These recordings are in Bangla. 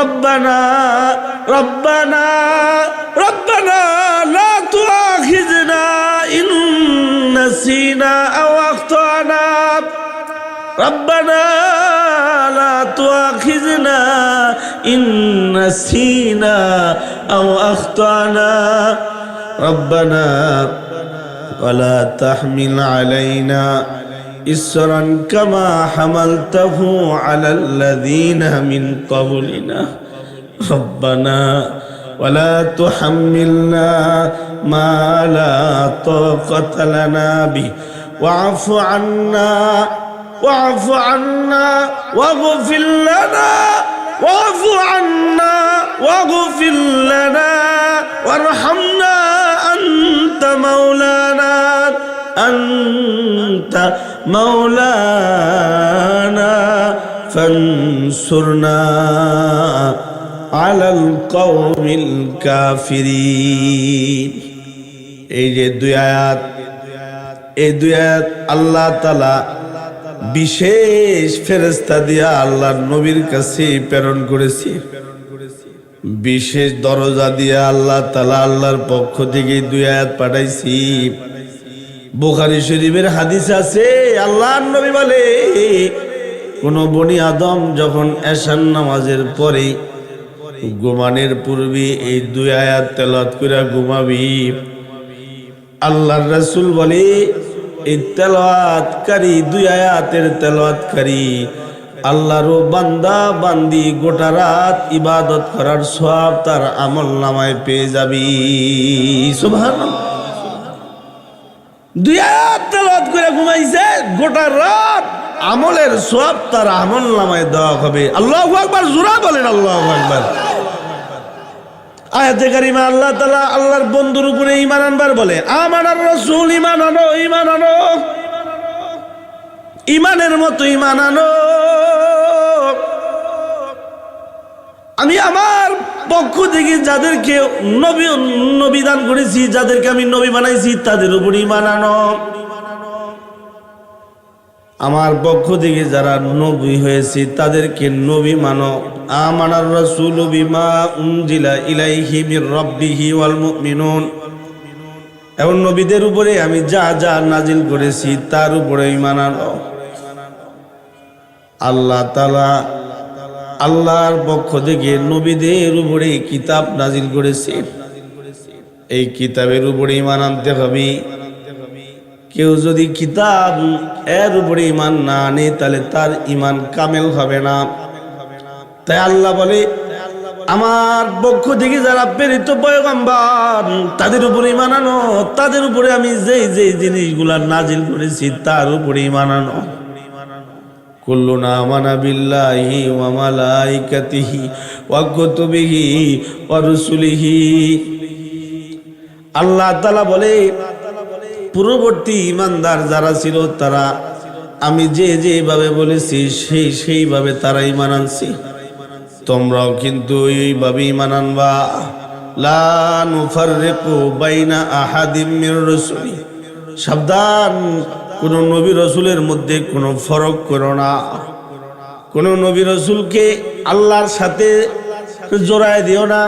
রব্বানা রব্বানা রব্বানা লা তুআখিযনা ইন নাসিনা আও আখতানা রব্বানা লা তুআখিযনা ইন নাসিনা আও আখতানা রব্বানা ওয়ালা তাহমিল আলাইনা ইসরান কামা হামালতাহু আলাল্লাযীনা মিন ক্বাবলিনা রব্বানা ওয়ালা তুহাম্মিলনা মা লা তাকাতা লানা বিহি ওয়া'ফু আন্না ওয়াগফির লানা ওয়া'ফু আন্না ওয়াগফির লানা ওয়ারহামনা আনতা মাওলানা আনতা মাওলানা ফানসুরনা আলাল কওমিল কাফিরিন। এই যে দুই আয়াত, এই দুই আয়াত আল্লাহ তাআলা বিশেষ ফেরেশতা দিয়া আল্লাহর নবীর কাছে প্রেরণ করেছে। বিশেষ দরজা দিয়া আল্লাহ তাআলা আল্লাহর পক্ষ থেকে দুই আয়াত পাঠাইছি। বুখারী শরীফের হাদিস আছে, আল্লাহর নবী বলে কোন বনি আদম যখন এশার নামাজের পরে ঘুমানোর পূর্বে এই দুই আয়াত তেলাওয়াত করে ঘুমাবি। আল্লাহর রাসূল বলে এই তেলাওয়াতকারী, দুই আয়াতের তেলাওয়াতকারী আল্লাহর বান্দা বান্দি গোটা রাত ইবাদত করার সওয়াব তার আমলনামায় পেয়ে যাবি। সুবহানাল্লাহ। দুই আয়াত তেলাওয়াত করে ঘুমাইছে, গোটা রাত আমলের সওয়াব তার আমলনামায় দেওয়া হবে। আল্লাহু আকবার, জোরে বলেন আল্লাহু আকবার। আয়াতে কারিমা আল্লাহ তাআলা আল্লাহর বন্ধুর উপরে ঈমান আনবার বলে, আমানার রাসূল, ঈমান আনো, ঈমান আনো, ঈমানের মতো ঈমান আনো। আমি আমার পক্ষ থেকে যাদেরকে নবী দান করেছি, যাদেরকে আমি নবী বানাইছি তাদের উপর ঈমান আনো। আমার পক্ষ থেকে যারা নবী হয়েছে তাদেরকে নবী মানো। আমানার রাসূলু বিমা উনজিলা ইলাইহি মির রাব্বিহি ওয়াল মুমিনুন। এবং নবীদের উপরে আমি যা যা নাজিল করেছি তার উপরে ঈমান আনো। আল্লাহ তাআলা আল্লাহর পক্ষ থেকে নবীদের উপরে কিতাব নাজিল করেছে। এই কিতাবের উপরে ঈমান আনতে হবে। কেউ যদি কিতাব এর উপরে ঈমান না আনে তাহলে তার ঈমান কামেল হবে না। তাই আল্লাহ বলে আমার পক্ষ থেকে যারা প্রেরিত পয়গম্বর তাদের উপরে ঈমান আনো, তাদের উপরে আমি যেই যেই জিনিসগুলা নাজিল করেছি তার উপরে ঈমান আনো। কুল্লুনা আমানা বিল্লাহি ওয়া মালাইকাতিহি ওয়া কুতুবিহি ওয়া রুসুলিহি। আল্লাহ তাআলা বলে পূর্ববর্তী ইমানদার যারা ছিল তারা আমি যেভাবে বলেছি সেইভাবে তারা ঈমান আনছে। তোমরাও কিন্তু এইভাবে ঈমান আনবা। লা নুফাররিকু বাইনা আহাদিম মির রাসূলি। সাবধান, কোন নবী রাসূলের মধ্যে কোনো ফরক করো না। কোন নবী রাসূলকে আল্লাহর সাথে জোড়ায় দিও না।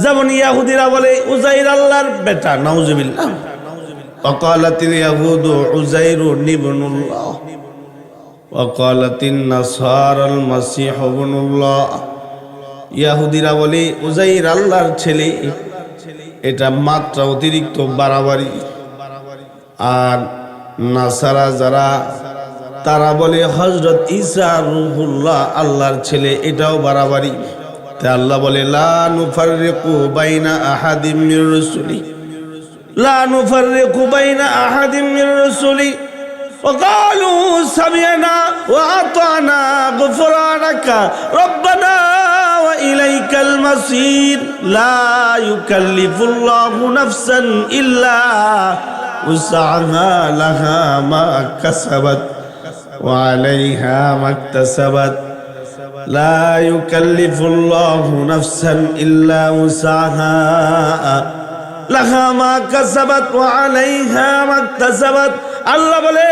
যেমন ইহুদিরা বলে উযাইর আল্লাহর বেটা, নাউজুবিল্লাহ। وقالت اليهود عزير ابن الله وقالت النصارى المسيح ابن الله। ইহুদিরা বলে উযাইর আল্লাহর ছেলে, এটা মাত্রা অতিরিক্ত বাড়াবাড়ি। আর নাসারা যারা তারা বলে হযরত ঈসা রূহুল্লাহ আল্লাহর ছেলে, এটাও বাড়াবাড়ি। তাই আল্লাহ বলে লা নুফাররিকু বাইনা আহাদিম মির রাসূলি لا نفرق بين أحد من رسله وقالوا سمعنا وأطعنا غفرانك ربنا وإليك المصير لا يكلف الله نفسا إلا وسعها لها ما كسبت وعليها ما اكتسبت لا يكلف الله نفسا إلا وسعها লাহা মা কাসাবাত ওয়া আলাইহা মা ইকতাসাবাত। আল্লাহ বলে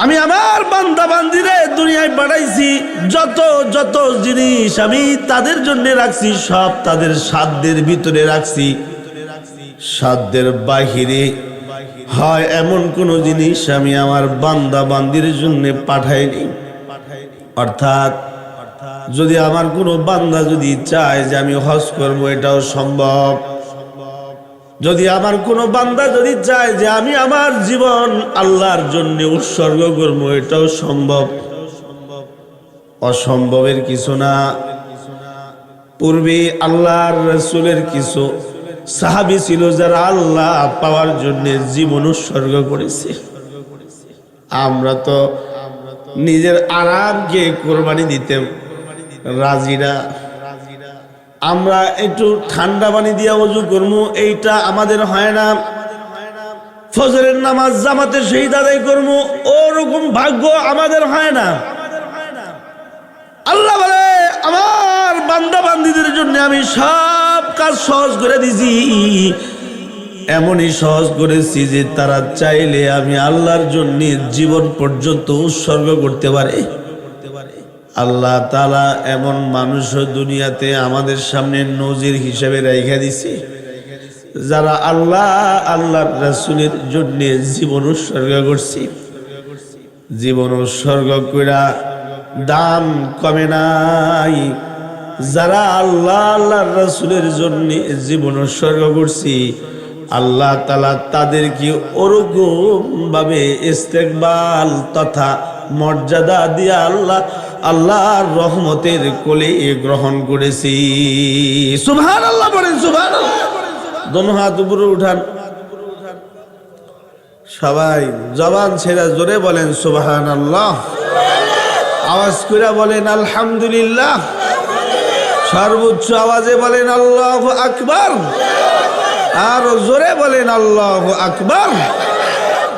আমি আমার বান্দা বান্দিরে দুনিয়ায় পাঠাইছি, যত যত জিনিস আমি তাদের জন্য রাখছি সব তাদের সাধ্যের ভিতরে রাখছি। সাধ্যের বাহিরে হয় এমন কোন জিনিস আমি আমার বান্দা বান্দির জন্য পাঠাইনি। অর্থাৎ যদি আমার কোনো বান্দা যদি চায় যে আমি হজ করবো, এটাও সম্ভব। যদি আমার কোনো বান্দা যদি চায় যে আমি আমার জীবন আল্লাহর জন্য উৎসর্গ করবো, এটাও সম্ভব। অসম্ভবের কিছু না। পূর্বে আল্লাহর রাসূলের কিছু সাহাবী ছিল যারা আল্লাহ পাওয়ার জন্য জীবন উৎসর্গ করেছে। আমরা তো নিজের আরামকে কোরবানি দিতে রাজি না। আমরা একটু ঠান্ডা পানি দিয়ে ওযু করবো, এইটা আমাদের হয় না। ফজরের নামাজ জামাতের সহিত আদায় করবো, ওরকম ভাগ্য আমাদের হয় না। আল্লাহ বলে আমার বান্দা বান্দীদের জন্য আমি সব কাজ সহজ করে দিছি। এমনই সহজ করেছি যে তারা চাইলে আমি আল্লাহর জন্য জীবন পর্যন্ত উৎসর্গ করতে পারে। আল্লাহ তাআলা এমন মানুষ দুনিয়াতে আমাদের সামনে নজির হিসেবে রেখে দিছে, যারা আল্লাহর রাসূলের জন্য জীবন উৎসর্গ করছে। জীবন উৎসর্গ কইরা দাম কমে নাই। যারা আল্লাহর রাসূলের জন্য জীবন উৎসর্গ করছে, আল্লাহ তাআলা তাদেরকে ওরকম ভাবে ইস্তেকবাল তথা মর্যাদা দিয়া আল্লাহর রহমতের কোলে গ্রহণ করেছি। সুবহানাল্লাহ বলেন, সুবহানাল্লাহ। দোনো হাত উপরে উঠান, সবাই জবান ছেড়ে জোরে বলেন সুবহানাল্লাহ। আওয়াজ করে বলেন আলহামদুলিল্লাহ। সর্বোচ্চ আওয়াজে বলেন আল্লাহু আকবার। আর জোরে বলেন আল্লাহু আকবার।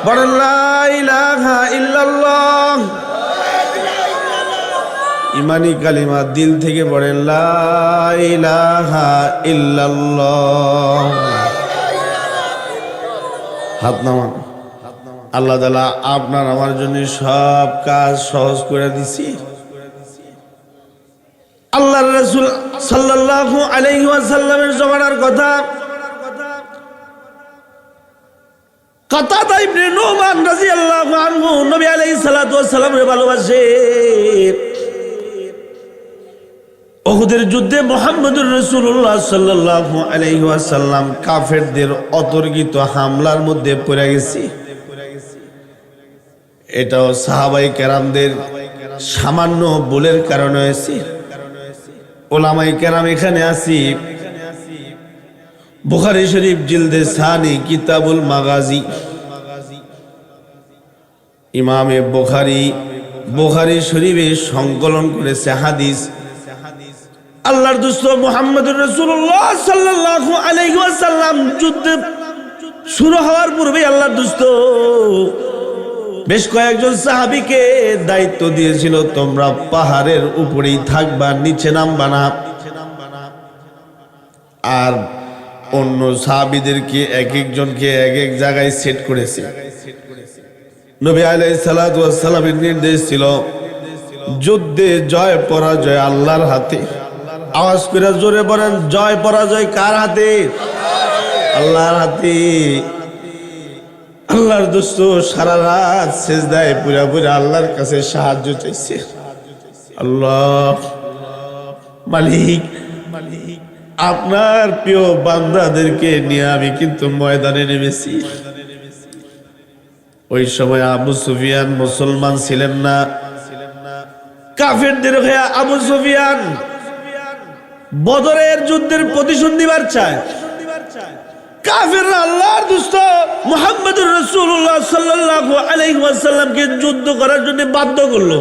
বলেন লা ইলাহা ইল্লাল্লাহ। ইমানি কালিমা দিল থেকে বলেন লা ইলাহা ইল্লাল্লাহ। হাত নামান। আল্লাহ তাআলা আপনার আমার জন্য সব কাজ সহজ করে দিছি। আল্লাহর রাসূল সাল্লাল্লাহু আলাইহি ওয়াসাল্লামের জমানার কথা, কাতাদা ইবনে নুমান রাদিয়াল্লাহু আনহু নবী আলাইহিস সালাতু ওয়াস সালামের ভালোবাসে। উহুদের যুদ্ধে মুহাম্মদুর রাসূলুল্লাহ সাল্লাল্লাহু আলাইহি ওয়াসাল্লাম কাফেরদের অতর্কিত হামলার মধ্যে পড়ে গেছে। এটাও সাহাবায়ে কেরামদের সামান্য ভুলের কারণে হয়েছে। উলামায়ে কেরাম এখানে আছি। বুখারী শরীফ জিলদে সানি কিতাবুল মাগাজি, ইমামে বুখারী শরীফে সংকলন করেছে হাদিস। আল্লাহর দোস্ত মুহাম্মদুর রাসূলুল্লাহ সাল্লাল্লাহু আলাইহি ওয়াসাল্লাম যুদ্ধ শুরু হওয়ার পূর্বে আল্লাহর দোস্ত বেশ কয়েকজন সাহাবীকে দায়িত্ব দিয়েছিল, তোমরা পাহাড়ের উপরেই থাকবা, নিচে নামবা না। আর অন্য সাহাবীদেরকে এক একজনকে এক এক জায়গায় সেট করেছে। নবী আলাইহিস সালাতু ওয়াস সালামের নির্দেশ ছিল যুদ্ধে জয় পরাজয় আল্লাহর হাতে। আওয়াজ করে জোরে বলেন জয় পরাজয় কার হাতে? আল্লাহর হাতে। আল্লাহর দোস্ত সারা রাত সিজদায় পুরা পুরা আল্লাহর কাছে সাহায্য চাইছে। আল্লাহ মালিক, আপনার প্রিয় বান্দাদেরকে নিয়ে আমি কিন্তু ময়দানে নেমেছি। ওই সময় আবু সুফিয়ান মুসলমান ছিলেন না। কাফেরদের হয়ে আবু সুফিয়ান বদরের যুদ্ধের প্রতিশোধ নিবার চায়। কাফেররা আল্লাহর দোস্ত মুহাম্মদুর রাসূলুল্লাহ সাল্লাল্লাহু আলাইহি ওয়াসাল্লামকে যুদ্ধ করার জন্য বাধ্য করলো।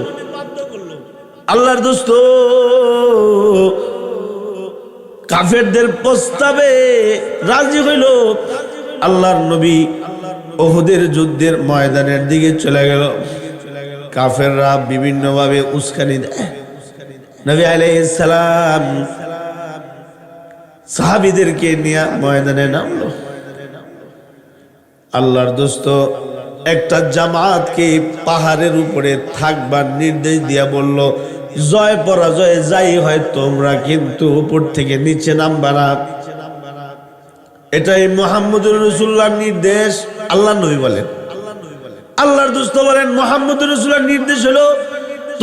আল্লাহর দোস্ত কাফেরদের প্রস্তাবে রাজি হইল। আল্লাহর নবী উহুদের যুদ্ধের ময়দানের দিকে চলে গেল। কাফেররা বিভিন্নভাবে উস্কানি দেয়। নবী আলাইহিস সালাম সাহাবীদেরকে নিয়ে ময়দানে নামলো। আল্লাহর দোস্ত একটা জামাতকে পাহাড়ের উপরে থাকবার নির্দেশ দিয়া বলল, জয় পরাজয় যাই হয় তোমরা কিন্তু উপর থেকে নিচে নামবা না। এটাই মুহাম্মদুর রাসূলুল্লাহর নির্দেশ। আল্লাহ নবী বলেন, আল্লাহর দোস্ত বলেন, মুহাম্মদুর রাসূলুল্লাহর নির্দেশ হলো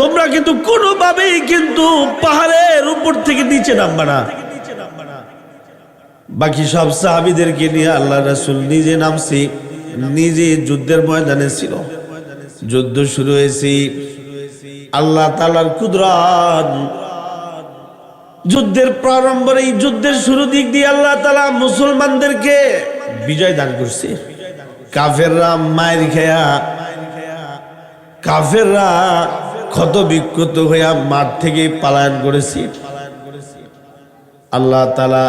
তোমরা কিন্তু কোনোভাবেই কিন্তু পাহাড়ের উপর থেকে নিচে নামবা না। বাকি সব সাহাবীদেরকে নিয়ে আল্লাহ রাসূল নিজে নামছি, নিজে যুদ্ধের ময়দানে ছিল। যুদ্ধ শুরু হয়েছে, আল্লাহ তাআলার কুদরত। যুদ্ধের প্রারম্ভের এই যুদ্ধের শুরু দিক দিয়ে আল্লাহ তাআলা মুসলমানদেরকে বিজয় দান করছে। কাফেররা মায়ের খেয়া, কাফেররা ক্ষত বিক্ষত হইয়া মাঠ থেকে পলায়ন করেছে। আল্লাহ তাআলা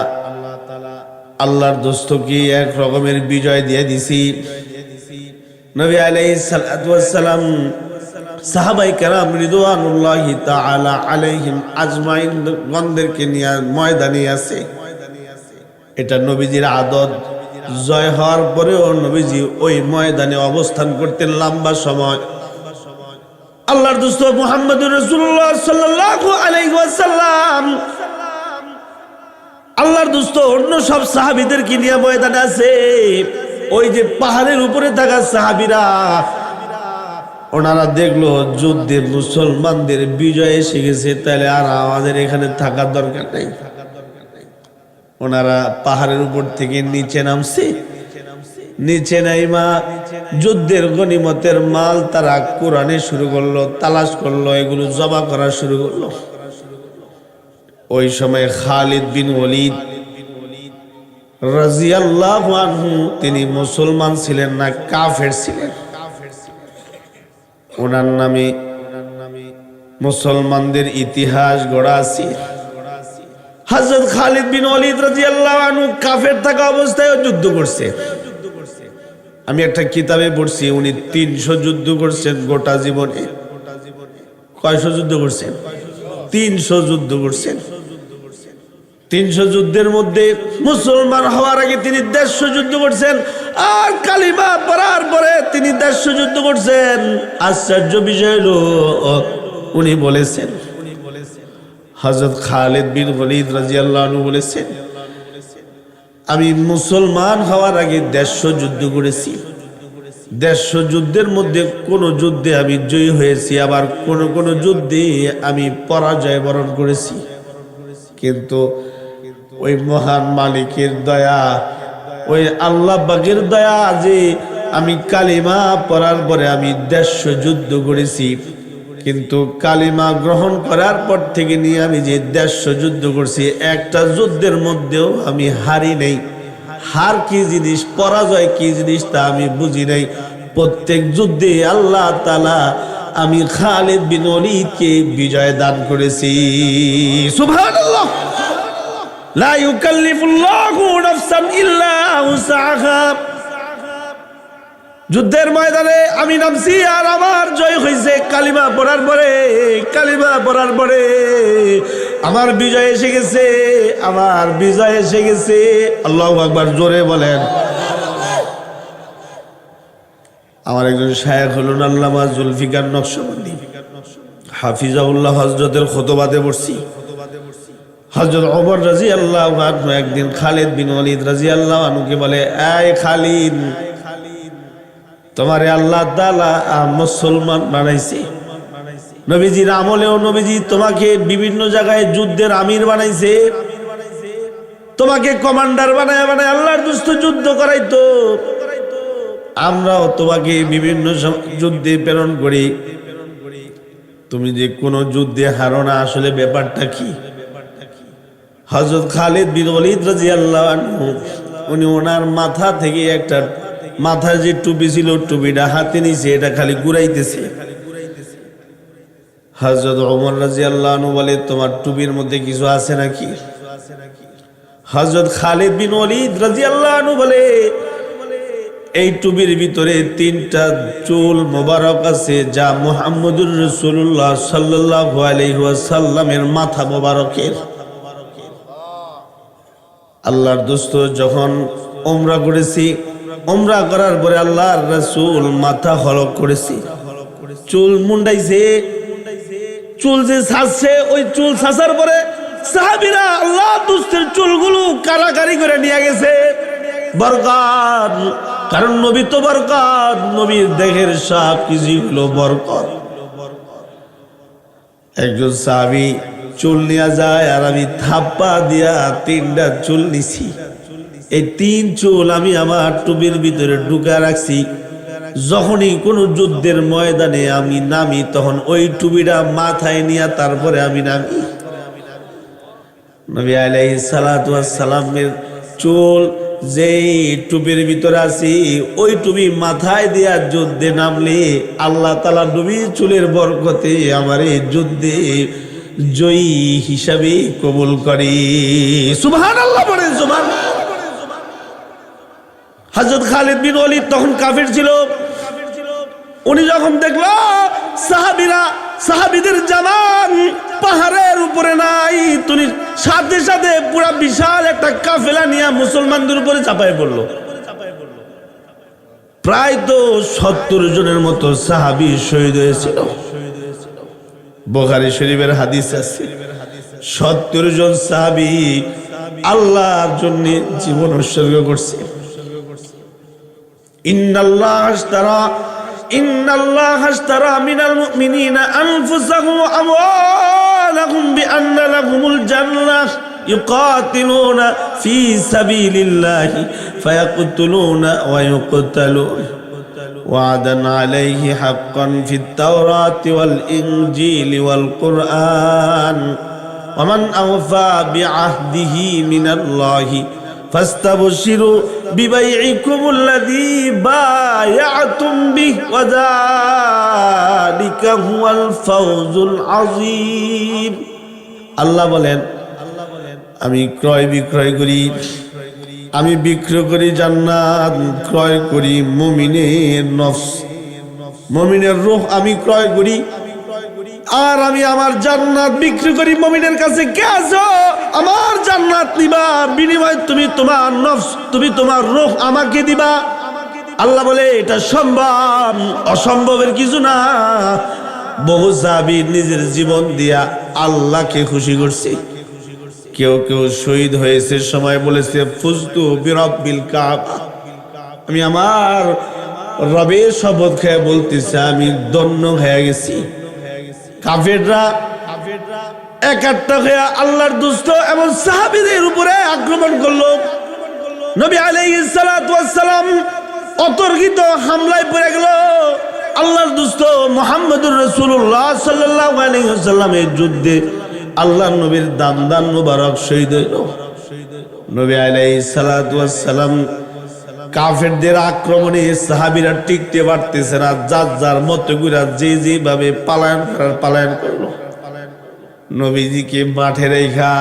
আল্লাহর দোস্তকে এক রকমের বিজয় দিয়ে দিছি। নবী আলাইহিস সালাতু ওয়াস সালাম সাহাবায়ে কেরাম রিদওয়ানুল্লাহি তাআলা আলাইহিম আজমাইন গণদেরকে নিয়ে ময়দানে আছে। এটা নবীজির আদত। জয় হওয়ার পরেও নবীজি ওই ময়দানে অবস্থান করতেন লম্বা সময়। আল্লাহর দোস্ত মুহাম্মদুর রাসূলুল্লাহ সাল্লাল্লাহু আলাইহি ওয়াসাল্লাম আল্লাহর দোস্ত অন্য সব সাহাবীদেরকে নিয়ে ময়দানে আছে। ওই যে পাহাড়ের উপরে থাকা সাহাবীরা, ওনারা দেখলো যুদ্ধে মুসলমানদের বিজয় এসে গেছে, তাহলে আর আমাদের এখানে থাকার দরকার নেই। ওনারা পাহাড়ের উপর থেকে নিচে নামছে। নিচে নাইমা যুদ্ধের গনিমতের মাল তারা কোরআনে শুরু করলো, তালাশ করলো, এগুলো জমা করা শুরু করলো। ওই সময় খালিদ বিন ওয়ালিদ রাদিয়াল্লাহু আনহু তিনি মুসলমান ছিলেন না, কাফের ছিলেন। ওনার নামে মুসলমানদের ইতিহাস গড়া আছে। হযরত খালিদ বিন ওয়ালিদ রাদিয়াল্লাহু আনহু কাফের থাকা অবস্থায় যুদ্ধ করছে। আমি একটা কিতাবে পড়ছি উনি 300 যুদ্ধ করছেন গোটা জীবনে। কয়শো যুদ্ধ করছেন? 300 যুদ্ধ করছেন। 300 যুদ্ধের মধ্যে মুসলমান হওয়ার আগে তিনি 150 যুদ্ধ করছেন, আর কালিমা পড়ার পরে তিনি 150 যুদ্ধ করছেন। আশ্চর্য বিষয় হলো উনি বলেছেন, হযরত খালিদ বিন ওয়ালিদ রাদিয়াল্লাহু আনহু বলেছেন, আমি মুসলমান হওয়ার আগে 150 যুদ্ধ করেছি। 150 যুদ্ধের মধ্যে কোন যুদ্ধে আমি জয়ী হয়েছি, আবার কোন যুদ্ধে আমি পরাজয় বরণ করেছি। কিন্তু ওই মহান মালিকের দয়া, ওই আল্লাহ পাকের দয়া যে আমি কালিমা পড়ার পরে আমি 150 যুদ্ধ করেছি, কিন্তু কালিমা গ্রহণ করার পর থেকে নিয়ে আমি যে 150 যুদ্ধ করছি, একটা যুদ্ধের মধ্যেও আমি হারি নাই। হার কি জিনিস, পরাজয় কি জিনিস তা আমি বুঝি নাই। প্রত্যেক যুদ্ধে আল্লাহ তাআলা আমি খালিদ বিন ওয়ালিদকে বিজয় দান করেছি। সুবহানাল্লাহ। লা ইউকাল্লিফুল্লাহু নাফসান ইল্লা উসআহা। যুদ্ধের ময়দানে আমি নামছি আর আমার জয় হয়েছে। কালিমা পড়ার পরে, কালিমা পড়ার পরে আমার বিজয় এসে গেছে, আমার বিজয় এসে গেছে। আল্লাহু আকবার, জোরে বলেন। আমার একজন শায়েখ হলেন আল্লামা জুলফিকার নকশবন্দি হাফিজাহুল্লাহ, হযরতের খুতবাতে পড়ছি। হযরত ওমর রাদিয়াল্লাহু আনহু একদিন খালিদ বিন ওয়ালিদ রাদিয়াল্লাহু আনহুকে বলে, এই খালিদ, তোমারে আল্লাহ তাআলা মুসলমান বানাইছে। নবীজির আমলেও নবীজি তোমাকে বিভিন্ন জায়গায় যুদ্ধের আমির বানাইছে, তোমাকে কমান্ডার বানায় বানায় আল্লাহর দোস্ত যুদ্ধ করাইতো। আমরাও তোমাকে বিভিন্ন যুদ্ধে প্রেরণ করি, তুমি যে কোনো যুদ্ধে হারো না, আসলে ব্যাপারটা কি? হযরত খালিদ বিন ওয়ালিদ রাদিয়াল্লাহু আনহু উনি ওনার মাথা থেকে একটা, মাথায় যে টুপি ছিল টুপিটা হাতে নিছে, এটা খালি ঘুরাইতেছে। হযরত ওমর রাদিয়াল্লাহু আনহু বলে, তোমার টুপির মধ্যে কিছু আছে নাকি? হযরত খালিদ বিন ওয়ালিদ রাদিয়াল্লাহু আনহু বলে, এই টুপির ভিতরে 3টা চুল মোবারক আছে, যা মুহাম্মদুর রাসূলুল্লাহ সাল্লাল্লাহু আলাইহি ওয়াসাল্লামের মাথা মোবারকের। আল্লাহর দোস্ত যখন উমরা করেছি, উমরা করার পরে আল্লাহর রাসূল মাথা হলক করেছে, চুল মুন্ডাইছে, চুল যে ছাড়ছে ওই চুল ছাড়ার পরে সাহাবীরা আল্লাহ দুস্তের চুলগুলো কারাকারি করে নিয়ে গেছে। বরকত, কারণ নবী তো বরকত, নবীর দেহের সব কিছু হলো বরকত। একজন সাহাবী চুল নিয়ে যায় আর আমি থাপ্পা দিয়া 3টা চুল নিছি। এই 3 চুল আমি আমার টুপির ভিতরে ঢুকা রাখছি। যখনই কোনো যুদ্ধের ময়দানে আমি নামি তখন ওই টুপিটা মাথায় নিয়ে তারপরে আমি নামি। নবী আলাইহিস সালাতু ওয়াস সালামের চুল যেই টুপির ভিতরে আছি ওই টুপি মাথায় দিয়া যুদ্ধে নামলে আল্লাহ তাআলা নবীর চুলের বরকতে আমার এই যুদ্ধে জয়ী হিসাবে কবুল করি। সুবহানাল্লাহ, বলে সুবহানাল্লাহ। হযরত খালিদ বিন ওয়ালিদ তখন কাফির ছিল। উনি যখন দেখল সাহাবীদের জামান পাহাড়ের উপরে নাই, তুমি সাথে সাথে পুরা বিশাল একটা কাফেলা নিয়ে মুসলমানদের উপরে চাপায় পড়লো। প্রায় তো 70 জনের মতো সাহাবী শহীদ হয়েছিল। বুখারী শরীফের হাদিস আছে 70 জন সাহাবী আল্লাহর জন্য জীবন উৎসর্গ করছে। ইন্নাল্লাহ আশতারা মিনাল মুমিনিনা আনফুসাহুম ওয়া আমওয়ালাহুম বিআন্না লাহুমুল জান্নাহ ইউকাতিলুনা ফি সাবিলিল্লাহি ফায়াকতুলুনা ওয়া ইউকতালুন ওয়া'দান আলাইহি হাক্কান ফিত তাওরাতি ওয়াল ইনজিলি ওয়াল কুরআন ওয়া মান আওফা বিআহদিহি মিনাল্লাহি ফাস্তাবশিরু বিবাইইকুমুল্লাযী বায়া'তুম বিহি ওয়া যালিকা হুয়াল ফাওজুল আযীম। আল্লাহ বলেন, আমি ক্রয় বিক্রয় করি, আমি বিক্রয় করি জান্নাত, ক্রয় করি মুমিনের নফস, মুমিনের রূহ আমি ক্রয় করি, আর আমি আমার জান্নাত বিক্রি করি মুমিনের কাছে। কে আছো আমার জান্নাত নিবা, বিনিময়ে তুমি তোমার নফস, তুমি তোমার রূহ আমাকে দিবা। আল্লাহ বলে এটা সম্ভব, অসম্ভবের কিছু না। বহু সাহাবী নিজের জীবন দিয়া আল্লাহকে খুশি করছে। কেউ কেউ শহীদ হয়েছে সময় বলেছে ফুজতু বিরাব্বিল কাবা, আমি আমার রবের শপথ খেয়ে বলতেছে আমি ধন্য হয়ে গেছি। কাফেররা একাত্তা হয়ে আল্লাহর দুষ্ট এবং সাহাবীদের উপরে আক্রমণ করলো। নবী আলাইহিস সালাতু ওয়াস সালাম অতর্কিত হামলায় পড়ে গেল। আল্লাহর দুষ্ট মুহাম্মদুর রাসূলুল্লাহ সাল্লাল্লাহু আলাইহি ওয়াসাল্লামের যুদ্ধে আল্লাহর নবীর দান মুবারক শহীদ হইল। নবী আলাইহিস সালাতু ওয়াস সালাম কাফেরদের আক্রমণে সাহাবীরা টিকতে পারতেছে না, যার যার মতো করে যে যেভাবে পালায়ন করলো। নবীজিকে মাঠে রেখা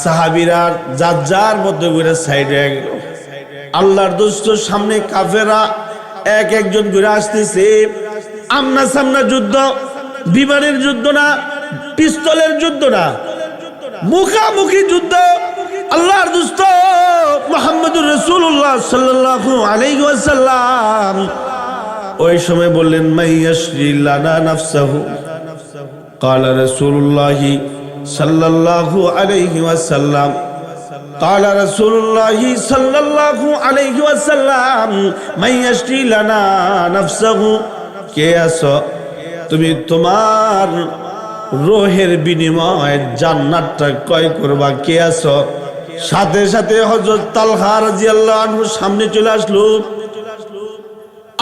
সাহাবীরা যার যার মতো করে সাইড হয়ে গেল। আল্লাহর দুষ্ট সামনে কাফেররা এক একজন করে আসতেছে। আমনা সামনা যুদ্ধ, বিমানের যুদ্ধ না, পিস্তলের যুদ্ধ না, মুখামুখি যুদ্ধ। আল্লাহর দুষ্ট মুহাম্মদুর রাসূলুল্লাহ সাল্লাল্লাহু আলাইহি ওয়াসাল্লাম ওই সময় বললেন মাইয়াশরি লানা নাফসাহু ক্বালা রাসূলুল্লাহ সাল্লাল্লাহু আলাইহি ওয়াসাল্লাম ক্বালা রাসূলুল্লাহ সাল্লাল্লাহু আলাইহি ওয়াসাল্লাম মাইয়াশরি লানা নাফসাহু, কে আছো তুমি তোমার রূহের বিনিময়ে জান্নাতটা ক্রয় করবা, কে আছো? সাথে সাথে হযরত তালহা রাদিয়াল্লাহু আনহু সামনে চলে আসলো।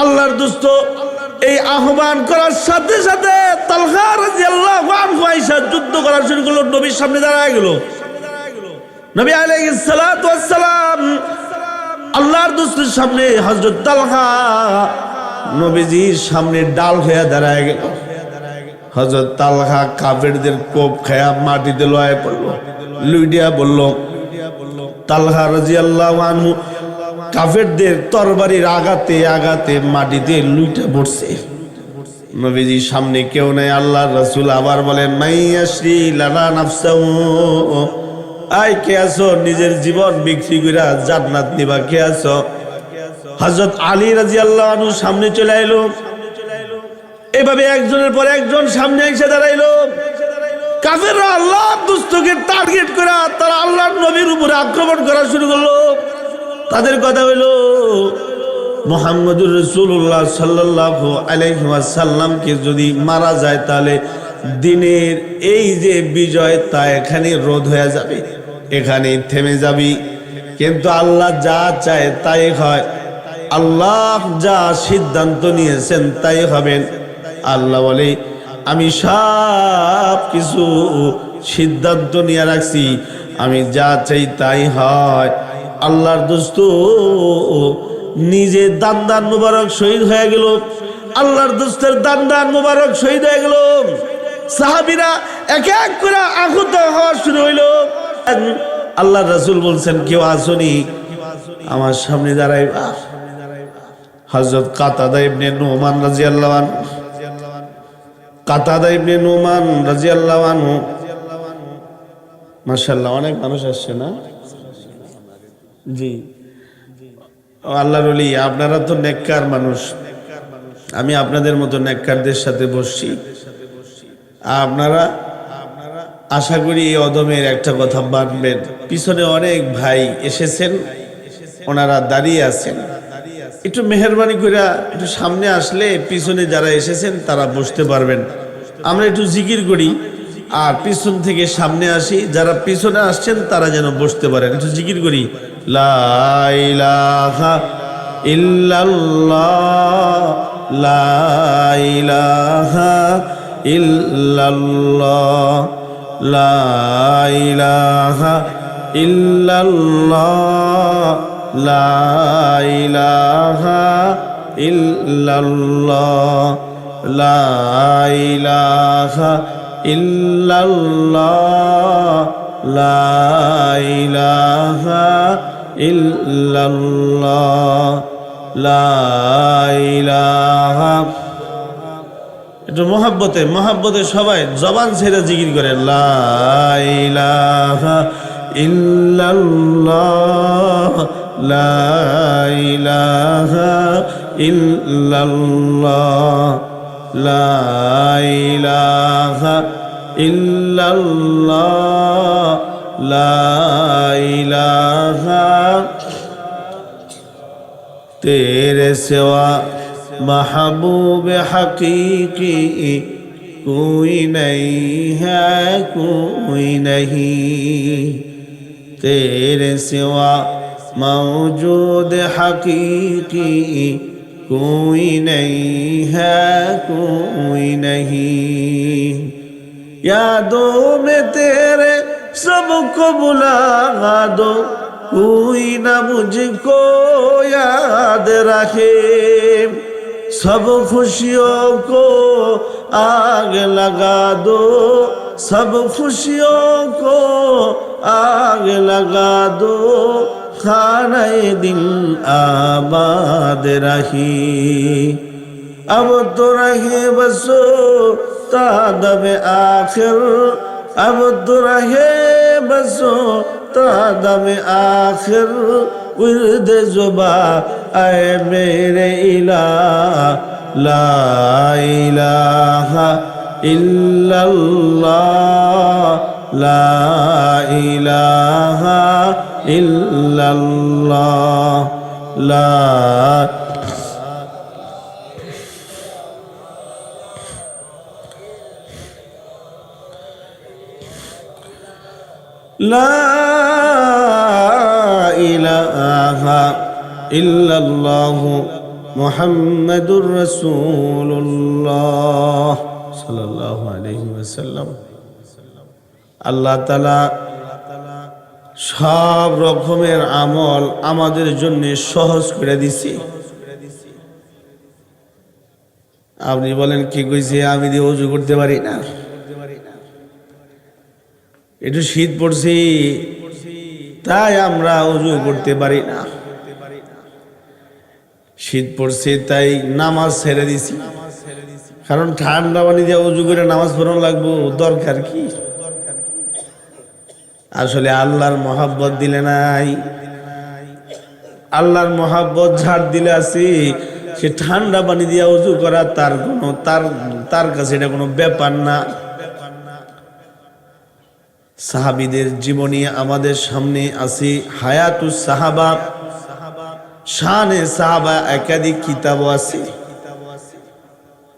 আল্লাহর দোস্ত এই আহ্বান করার সাথে সাথে তালহা রাদিয়াল্লাহু আনহু আয়েশা যুদ্ধ করা শুরু করলো। নবীর সামনে দাঁড়ায় গেল। নবী আলাইহিস সালাতু ওয়াস সালাম আল্লাহর দোস্তের সামনে হযরত তালহা নবীজির সামনে ডাল হয়ে দাঁড়ায় গেল। হযরত তালহা কাফেরদের কোপ খায়া মাটিতে লয়ে পড়ল, লুইডিয়া বলল। তালহা রাদিয়াল্লাহু আনহু কাফেরদের তরবারির আঘাতে আঘাতে মাটিতে লুইটা পড়ছে। নবীজির সামনে কেউ নাই। আল্লাহর রাসূল আবার বলেন মাইয়াশরি লানা নাফসাহু, আই কে আছো নিজের জীবন বিক্রি কইরা জান্নাত নিবা, কে আছো? হযরত আলী রাদিয়াল্লাহু আনহু সামনে চলে এলো, এভাবে একজনের পর একজন সামনে এসে দাঁড়াইলো। কাফেররা আল্লাহর দুষ্টকে টার্গেট করে তারা আল্লাহর নবীর উপরে আক্রমণ করা শুরু করলো। তাদের কথা হইল, মুহাম্মদুর রাসূলুল্লাহ সাল্লাল্লাহু আলাইহি ওয়াসাল্লামকে যদি মারা যায় তাহলে দিনের এই যে বিজয় তা এখানে রোধ হয়ে যাবে, এখানে থেমে যাবে। কিন্তু আল্লাহ যা চায় তাই হয়, আল্লাহ যা সিদ্ধান্ত নিয়েছেন তাই হবেন। আল্লাহ বলে, আমি সব কিছু সিদ্ধান্ত নিয়ে রাখছি, আমি যা চাই তাই হয়। আল্লাহর দোস্ত নিজে দান মুবারক শহীদ হয়ে গেল, আল্লাহর দোস্তের দান মুবারক শহীদ হয়ে গেল। সাহাবীরা এক এক করে আহত হওয়া শুরু হইল। আল্লাহর রাসূল বলছেন, কেউ আসনি আমার সামনে দাঁড়াইবা। হযরত কাতাদা ইবনে নুমান রাদিয়াল্লাহু আনহু, কাতাদা ইবনে নুমান রাদিয়াল্লাহু আনহু, মাশাআল্লাহ অনেক মানুষ আসছে না? জি, আল্লাহর ওলি, আপনারা তো নেককার মানুষ, আমি আপনাদের মতো নেককারদের সাথে বসছি। আপনারা আশা করি এই অদমের একটা কথা মানবেন। পিছনে অনেক ভাই এসেছেন, ওনারা দাঁড়িয়ে আছেন, একটু মেহেরবানি করে একটু সামনে আসলে পিছনে যারা এসেছেন তারা বসতে পারবেন। আমরা একটু জিকির করি আর পিছন থেকে সামনে আসি, যারা পিছনে আসছেন তারা যেন বসতে পারেন। একটু জিকির করি, লা ইলাহা ইল্লাল্লাহ, লা ইলাহা ইল্লাল্লাহ, লা ইলাহা ইল্লাল্লাহ, লা ইলাহা ইল্লাল্লাহ, লা ইলাহা ইল্লাল্লাহ, লা ইলাহা ইল্লাল্লাহ, লা ইলাহা। একটু মহাব্বতে সবাই জবান ছেড়ে জিকির করে, লা ইলাহা ইল্লাল্লাহ, লা ইলাহা ইল্লাল্লাহ, লা ইলাহা ইল্লাল্লাহ, লা ইলাহা। तेरे सिवा महबूब हकीकी कोई नहीं है, कोई नहीं। तेरे सिवा मौजूद हकीकी कोई नहीं है, कोई नहीं। यादों में तेरे सबको बुला दो, कोई ना मुझको याद रखे। सब खुशियों को आग लगा दो, सब खुशियों को आग लगा दो, खाने दिल आबाद रही। अब तो रहे बसो तादब आखिर, अब तो रहे बसो तादब आखिर। विर्द जुबा ऐ मेरे इलाह, ला इलाहा इल्लल्लाह, ला इलाहा इल्लल्लाह, ला লা ইলাহা ইল্লাল্লাহু মুহাম্মাদুর রাসূলুল্লাহ সাল্লাল্লাহু আলাইহি ওয়াসাল্লাম। আল্লাহ তাআলা সব রকমের আমল আমাদের জন্য সহজ করে দিছে। আপনি বলেন কি কইছে, আমি দিয়ে ওযু করতে পারি না, একটু শীত পড়ছে তাই আমরা ওযু করতে পারি না, শীত পড়ছে তাই নামাজ ছেড়ে দিছি, কারণ ঠান্ডা পানি দিয়ে ওযু করে নামাজ পড়ানো লাগবো, দরকার কি? আসলে আল্লাহর মহব্বত দিলে নাই, আল্লাহর মহাব্বত ঝাড় দিলে আছি, সে ঠান্ডা পানি দিয়া উজু করা তার কোনো তার কাছে এটা কোনো ব্যাপার না। সাহাবীদের জীবনী আমাদের সামনে আছে, হায়াতুস সাহাবা, শানে সাহাবা একাধিক কিতাবও আছে।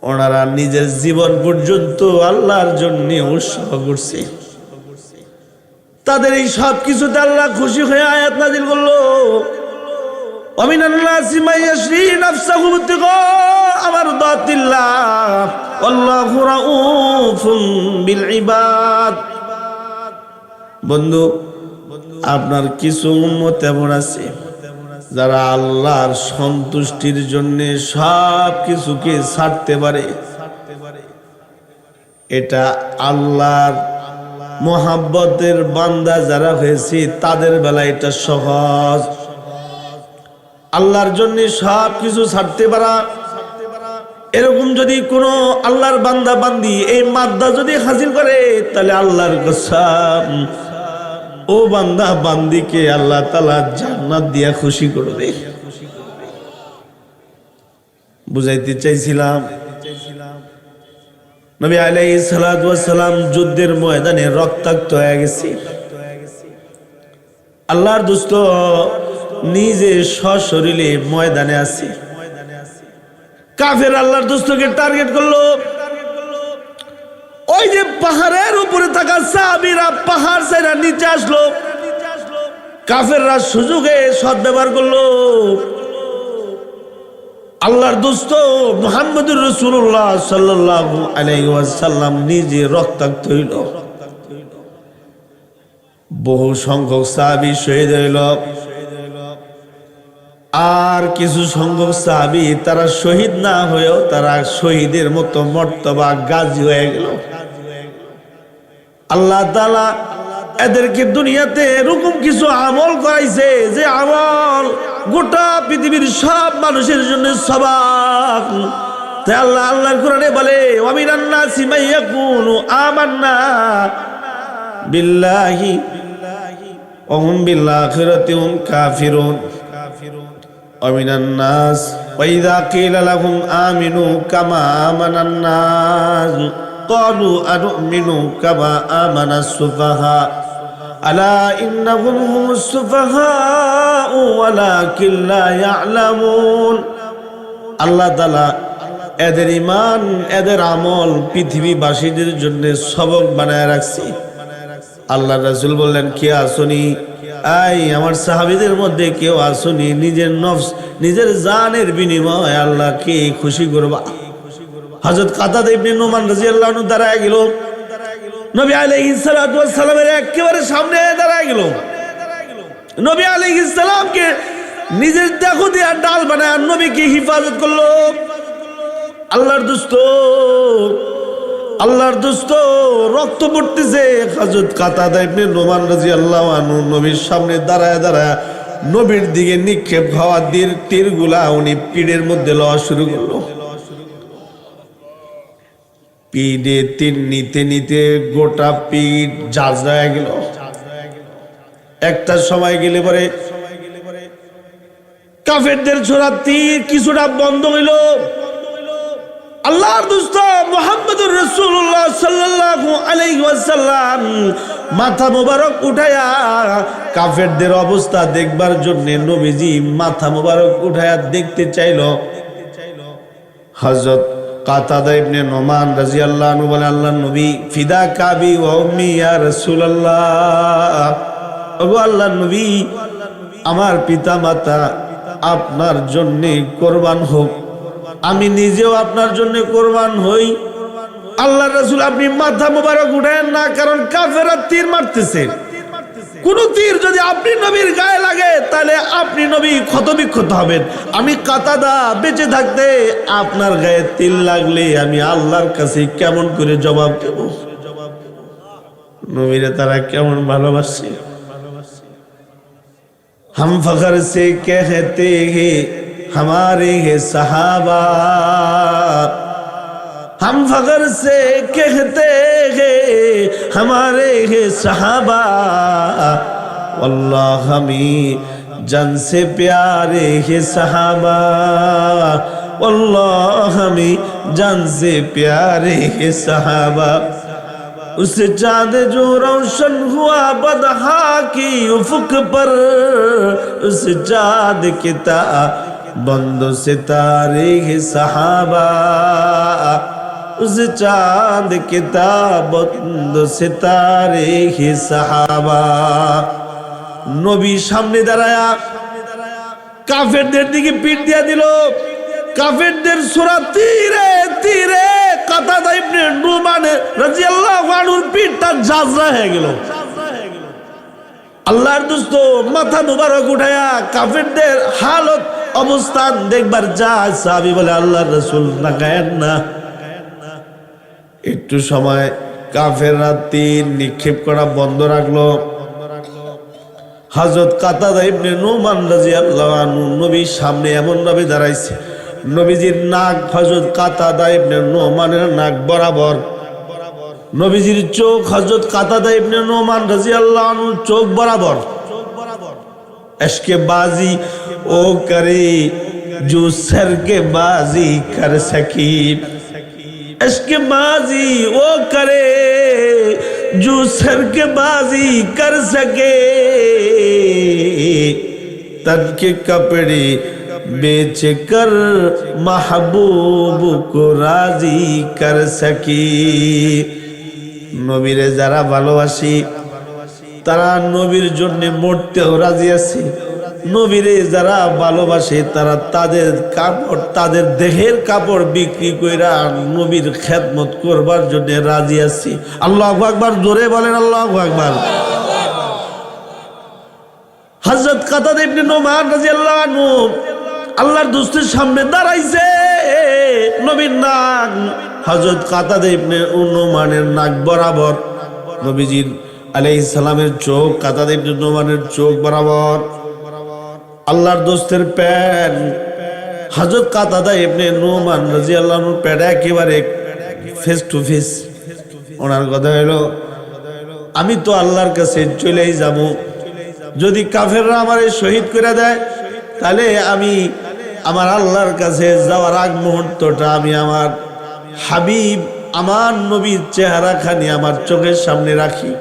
ওনারা নিজের জীবন পর্যন্ত আল্লাহর জন্য উৎসর্গ করছে। তাদের এই সব কিছুতে আল্লাহ খুশি হয়ে আয়াত নাযিল করলো, ওয়ামিনান নাসি মান ইয়াশরি নাফসাহু ইবতিগা মারদাতিল্লাহ আল্লাহু রাউফুন বিল ইবাদ। বন্ধু, আপনার কিছু উম্মত এমন আছে যারা আল্লাহর সন্তুষ্টির জন্য সব কিছুকে ছাড়তে পারে। এটা আল্লাহর মোহাব্বতের বান্দা যারা হয়েছে তাদের বেলা এটা সহজ। আল্লাহর জন্য সব কিছু ছাড়তে পারা, এরকম যদি কোনো আল্লাহর বান্দা বান্দি এই মাদ্দা যদি হাসিল করে, তাহলে আল্লাহর কসম ও বান্দা বান্দিকে আল্লাহ তাআলা জান্নাত দিয়া খুশি করবে। বুঝাইতে চাইছিলাম, নবী আলাইহিস সালাতু ওয়াস সালাম যুদ্ধের ময়দানে রক্তাক্ত হয়ে গেছে। আল্লাহর দোস্ত নিজে সশরীরে ময়দানে আছে। কাফের আল্লাহর দোস্তকে টার্গেট করলো। ওই যে পাহাড়ের উপরে থাকা সাহাবীরা পাহাড় ছেড়ে নিচে আসলো। কাফেররা সুযোগে সদ্ব্যবহার করলো। আল্লাহর দোস্ত মুহাম্মদুর রাসূলুল্লাহ সাল্লাল্লাহু আলাইহি ওয়াসাল্লাম নিজে রক্তাক্ত হইল। বহু সংখ্যক সাহাবী শহীদ হইল, আর কিছু সংখ্যক সাহাবী তারা শহীদ না হয়েও তারা শহীদের মতো মর্তবা গাজী হয়ে গেল। আল্লাহ তাআলা এদেরকে দুনিয়াতে এরকম কিছু আমল করাইছে যে আমল গোটা পৃথিবীর সব মানুষের জন্য সবাক। তাই আল্লাহর কোরআনে বলে, ওয়ামিনান নাসি মান ইয়াকুলু আমান্না বিল্লাহি ওয়া হুম বিল আখিরাতি হুম কাফিরুন ওয়ামিনান নাস ওয়া ইযা কিলা লাহুম আমিনু কামা আমানান নাস ক্বালু আনুমিনু কামা আমানাস সুফাহা আলা ইন্নাহুম হুমুস সুফাহা ওয়ালাকিন লা ইয়ালামুন। আল্লাহ তাআলা এদের ঈমান এদের আমল পৃথিবীবাসীদের জন্য সবক বানায় রাখছে। আল্লাহর রাসূল বললেন, কে আসুনি আই আমার সাহাবীদের মধ্যে কেউ আসুনি নিজের নফস নিজের জানের বিনিময়ে আল্লাহকে খুশি করবা। হযরত কাতাদা ইবনে নুমান রাদিয়াল্লাহু আনহু দাঁড়ায় গেল, নবী আলাইহিস সালাতু ওয়াস সালামের একেবারে সামনে দাঁড়ায় গেল। নবী আলাইহিস সালামকে নিজের দেখো দিয়ে ডাল বানায় নবীকে হিফাজত করলো। আল্লাহর দোস্ত রক্ত পড়তেছে। হযরত কাতাদা ইবনে নুমান রাদিয়াল্লাহু আনহু নবীর সামনে দাঁড়ায় দাঁড়ায় নবীর দিকে নিক্ষেপ হওয়া তীরগুলা উনি পিঠের মধ্যে লওয়া শুরু করলো। পিঠে তীর নিতে নিতে গোটা পিঠ ঝাঁঝরায় গেল। একটা সময় গেলে পরে কাফেরদের ছোড়া তীর কিছুটা বন্ধ হইল। আল্লাহর দোস্ত মুহাম্মদুর রাসূলুল্লাহ সাল্লাল্লাহু আলাইহি ওয়াসাল্লাম মাথা মোবারক উঠায়া কাফেরদের অবস্থা দেখবার জন্য নবীজি মাথা মোবারক উঠায়া দেখতে চাইল। হযরত কাতাদা ইবনে নুমান রাদিয়াল্লাহু আনহু বলে, আল্লাহর নবী ফিদা কাবি ওয়া উম্মি ইয়া রাসূলুল্লাহ, ওগো আল্লাহর নবী আমার পিতা মাতা আপনার জন্য কুরবান হোক, আমি নিজেও আপনার জন্য কুরবান হই। আল্লাহর রাসূল আপনি মাথা মোবারক উঠায়েন না, কারণ কাফেররা তীর মারতেছে। কোন তীর যদি আপনি নবীর গায়ে লাগে তাহলে আপনি নবী ক্ষতবিক্ষত হবেন। আমি কাতাদা বেঁচে থাকতে আপনার গায়ে তীর লাগলে আমি আল্লাহর কাছে কেমন করে জবাব দেব? নবীরে তারা কেমন ভালোবাসে। हम फखर से कहते हैं हमारे हैं सहाबा, हम फखर से कहते हैं हमारे हैं सहाबा, अल्लाह हमें जान से प्यारे है सहाबा, अल्लाह हमें जान से प्यारे है सहाबा। उस चाँद जो रोशन हुआ बदहा की उफुक पर, उस चाँद के ताबंदो सितारे है सहाबा, उस चाँद के ताबंदो सितारे है सहाबा। नबी सामने दाঁড়ায়া কাফেরদের দিকে পিঠ দিয়া দিল। কাফেরদের সূরা তীরে তীরে কাতাদা ইবনে নুমান রাদিয়াল্লাহু আনহুর পিঠটা জাজরা হয়ে গেল। আল্লাহর দোস্ত মাথা মুবারক উঠায়া কাফেরদের হালত অবস্থান দেখবার যায়। সাহাবী বলে আল্লাহর রাসূল তাকায়েন না। একটু সময় কাফেররা তীর নিক্ষেপ করা বন্ধ রাখলো। হযরত কাতাদা ইবনে নুমান রাদিয়াল্লাহু আনহু নবীর সামনে এমন ভাবে দাঁড়াইছে, নবীজির নাক হযরত কাতাদা ইবনে নুমানের নাক বরাবর, নবীজির চোখ হযরত কাতাদা ইবনে নুমান রাদিয়াল্লাহু আনহুর চোখ বরাবর। इश्क़े बाजी ओ करे जो सर के बाजी कर सकी, इश्क़े बाजी ओ करे जो सर के बाजी कर सके, तन के कपड़े बेच कर महबूब को राजी कर सकी। नबीरे যারা ভালোবাসি তারা নবীর জন্য মরতেও রাজি আছে। নবীরে যারা ভালোবাসে তারা তাদের কাপড়, তাদের দেহের কাপড় বিক্রি কইরা নবীর খেদমত করবার জন্য রাজি আছে। আল্লাহু আকবার, জোরে বলেন আল্লাহু আকবার। হযরত কাতাদা ইবনে নুমান রাদিয়াল্লাহু আনহু আল্লাহর দোস্তের সামনে দাঁড়াইছে। নবীর নাক হযরত কাতাদা ইবনে নুমানের নাক বরাবর, নবীজির আলাইহিস সালামের চোখ কাতাদা ইবনে নুমানের চোখ বরাবর। আল্লাহর দোস্তের প্যান হযরত কাতাদা ইবনে নুমান রাদিয়াল্লাহু আনহু প্যান একেবারে ফেস টু ফেস। ওনার কথা হলো আমি তো আল্লাহর কাছে চলেই যাব, যদি কাফেররা আমারে শহীদ করে দেয় তাহলে আমি আমার আল্লাহর কাছে যাওয়ার আগ মুহূর্তটা আমি আমার হাবিব আমার নবীর চেহারা খানি আমার চোখের সামনে রাখি,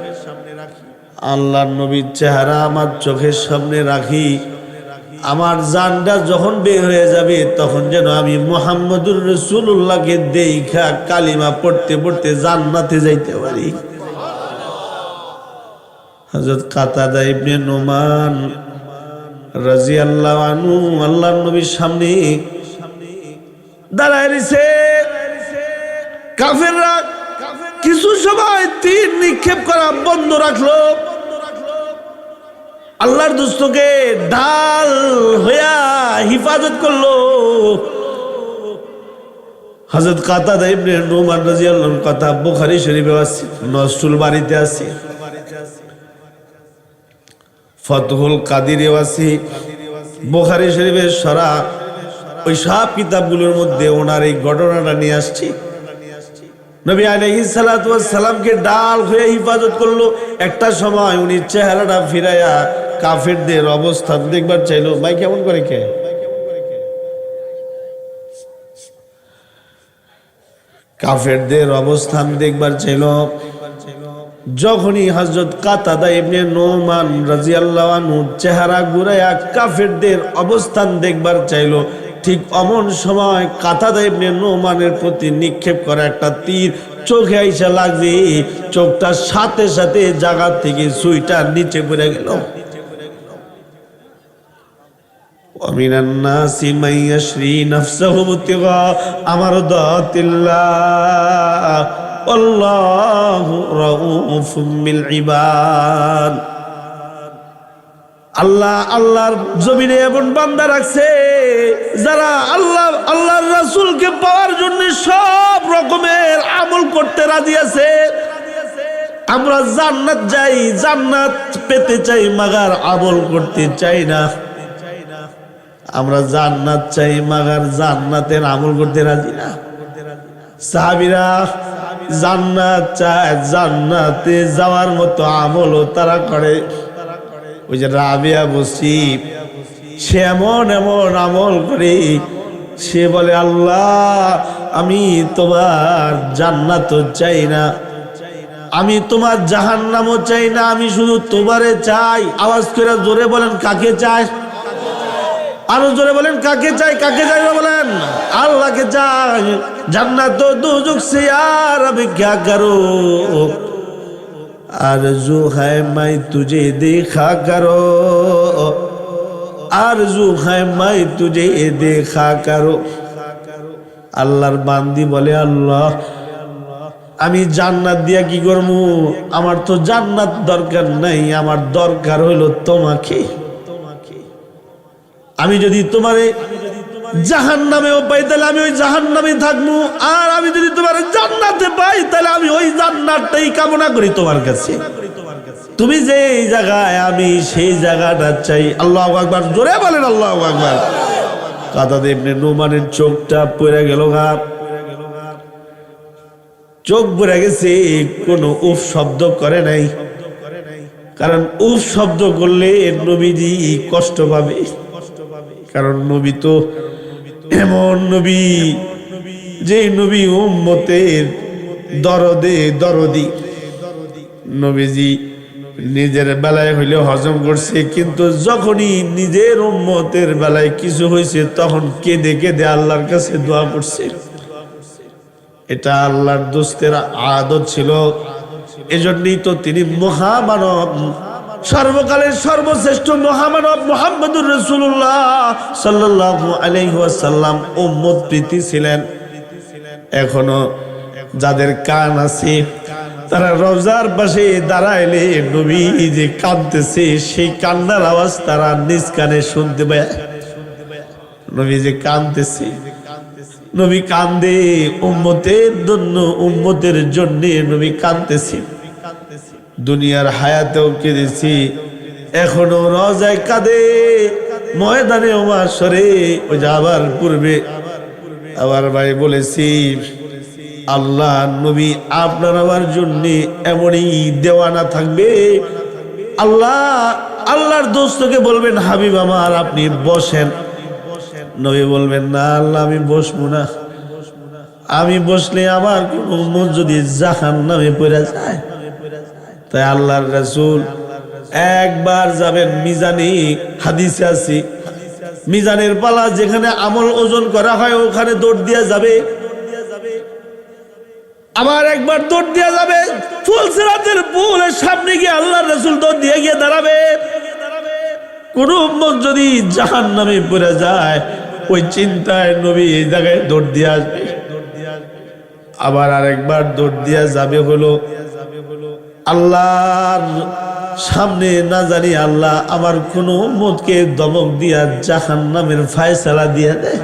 আল্লাহর নবীর চেহারা আমার চোখের সামনে রাখি। আমার জানটা যখন বের হয়ে যাবে তখন যেন আমি মুহাম্মদুর রাসূলুল্লাহকে দেখা কালিমা পড়তে পড়তে জান্নাতে যাইতে পারি। হযরত কাতাদা ইবনে নুমান রাদিয়াল্লাহু আনহু আল্লাহর নবীর সামনে দাঁড়ায় রইছে। কাফেররা কিছু সময় তীর নিক্ষেপ করা বন্ধ রাখলো। আল্লাহর দোস্তকে ঢাল হইয়া হিফাজত করলো। হযরত কাতাদা ইবনে নুমান রাদিয়াল্লাহু আনহু কথা বুখারী শরীফে আছে, নসরুল বাড়িতে আছে, ফতহুল কাদিরে আছে, বুখারী শরীফের সরা ওই সব কিতাবগুলোর মধ্যে ওনার এই ঘটনাটা নিয়ে আসছি। নবী আলাইহিস সালাতু ওয়াস সালামকে ডাল হয়ে হিফাজত করলো। একটা সময় উনি চেহারাটা ফিরাইয়া কাফেরদের অবস্থান দেখবার চাইলো। ভাই কেমন করে কে কাফেরদের অবস্থান দেখবার চাইলো। যখনই হযরত কাতাদা ইবনে নুমান রাদিয়াল্লাহু আনহু চেহারা ঘুরাইয়া কাফেরদের অবস্থান দেখবার চাইলো, ঠিক অমন সময় কাতাদা ইবনে নুমানের প্রতি নিক্ষেপ করা একটা তীর চোখে আইসা লাগবে, চোখটা সাথে সাথে জায়গা থেকে সুইটা নিচে পড়ে গেল। ওয়ামিনান নাসি মান ইয়াশরি নাফসাহু ইবতিগা মারদাতিল্লাহ আল্লাহু রাউফুম বিল ইবাদ। আল্লাহ আল্লাহর জমিনে এমন বান্দা রাখছে যারা আল্লাহর রাসূলকে পাওয়ার জন্য সব রকমের আমল করতে রাজি আছে। আমরা জান্নাত যাই, জান্নাত পেতে চাই, মাগার আমল করতে চাই না। আমরা জান্নাত চাই, মাগার জান্নাতের আমল করতে রাজি না। সাহাবীরা জান্নাত চায়, জান্নাতে যাওয়ার মতো আমলও তারা করে। ওই যে রাবিয়া বসি, সে এমন এমন আমল করে, সে বলে আল্লাহ আমি তোমার জান্নাত চাই না, আমি তোমার জাহান্নামও চাই না, আমি শুধু তোমারে চাই। আওয়াজ করে জোরে বলেন কাকে চাই? আরো জোরে বলেন কাকে চাই? কাকে চাই বলেন? আল্লাহকে চাই। জান্নাত দুজক সে আর আমি क्या करूं, आरज़ू है मैं तुझे देखा करो, आरज़ू है मैं तुझे देखा करो। আল্লাহর বান্দি বলে আল্লাহ আমি জান্নাত দিয়া কি করবো, আমার তো জান্নাত দরকার নাই, আমার দরকার হইলো তোমাকে। আমি যদি তোমারে জাহান্নামেও পাই তাহলে আমি ওই জাহান্নামে থাকবো, আর আমি যদি তোমার জান্নাতে পাই তাহলে আমি ওই জান্নাতটাই কামনা করি তোমার কাছে। তুমি যে জায়গায় আমি সেই জায়গাটা চাই। আল্লাহু আকবার, জোরে বলেন আল্লাহু আকবার। কাতাদা ইবনে নুমানের চোখটা পড়ে গেল, চোখ পড়ে গেছে, কোনো উফ শব্দ করে নাই, কারণ উফ শব্দ করলে নবীজি কষ্ট পাবে। কারণ নবী তো এমন নবী যে নবী উম্মতের দরদি। নবীজি নিজের বেলায় হইলে হজম করছে, কিন্তু যখনই নিজের উম্মতের বেলায় কিছু হয়েছে তখন কেঁদে কেঁদে আল্লাহর কাছে দোয়া করছে। এটা আল্লাহর দোস্তের আদত ছিল। এজন্যই তো তিনি মহামানব, সর্বকালের সর্বশ্রেষ্ঠ মহামানব মুহাম্মদুর রাসূলুল্লাহ সাল্লাল্লাহু আলাইহি ওয়াসাল্লাম উম্মত প্রীতি ছিলেন। এখনো যাদের কান আছে তারা রওজার পাশে দাঁড়াইলে নবী যে কাঁদতেছে সেই কান্নার আওয়াজ তারা নিজ কানে শুনতে পায়। নবী যে কাঁদতেছে, নবী কান্দে উম্মতের জন্য, উম্মতের জন্য নবী কাঁদতেছে। দুনিয়ার হায়াতেও কেঁদেছি, এখনো রওজায় কাঁদে, ময়দানে মাশরে ওই যাবার পূর্বে আবার ভাই বলেছি আল্লাহ নবী আপনার আমার জন্য এমনই দেওয়ানা থাকবে। আল্লাহর দোস্তকে বলবেন হাবিব আমার আপনি বসেন, নবী বলবেন না আল্লাহ আমি বসবো না, আমি বসলে আমার কোন উম্মত যদি জাহান্নামে পড়ে যায়। তাই আল্লাহর রাসূল একবার যাবেন মিজানে, হাদিসে আছে মিজানের পালা যেখানে আমল ওজন করা হয় ওখানে দৌড় দিয়া যাবে, আবার একবার দৌড় দিয়া যাবে ফুলসিরাতের পুলের সামনে গিয়ে আল্লাহর রাসূল দৌড় দিয়ে গিয়ে দাঁড়াবে। কোন উম্মত যদি জাহান্নামে পড়ে যায় ওই চিন্তায় নবী এই জায়গায় দৌড় দিয়ে আসবে। আবার আরেকবার দৌড় দিয়া যাবে হলো আল্লাহর সামনে, না জানি আল্লাহ আমার কোন উম্মতকে দমক দিয়া জাহান্নামের ফয়সালা দিয়ে দেয়।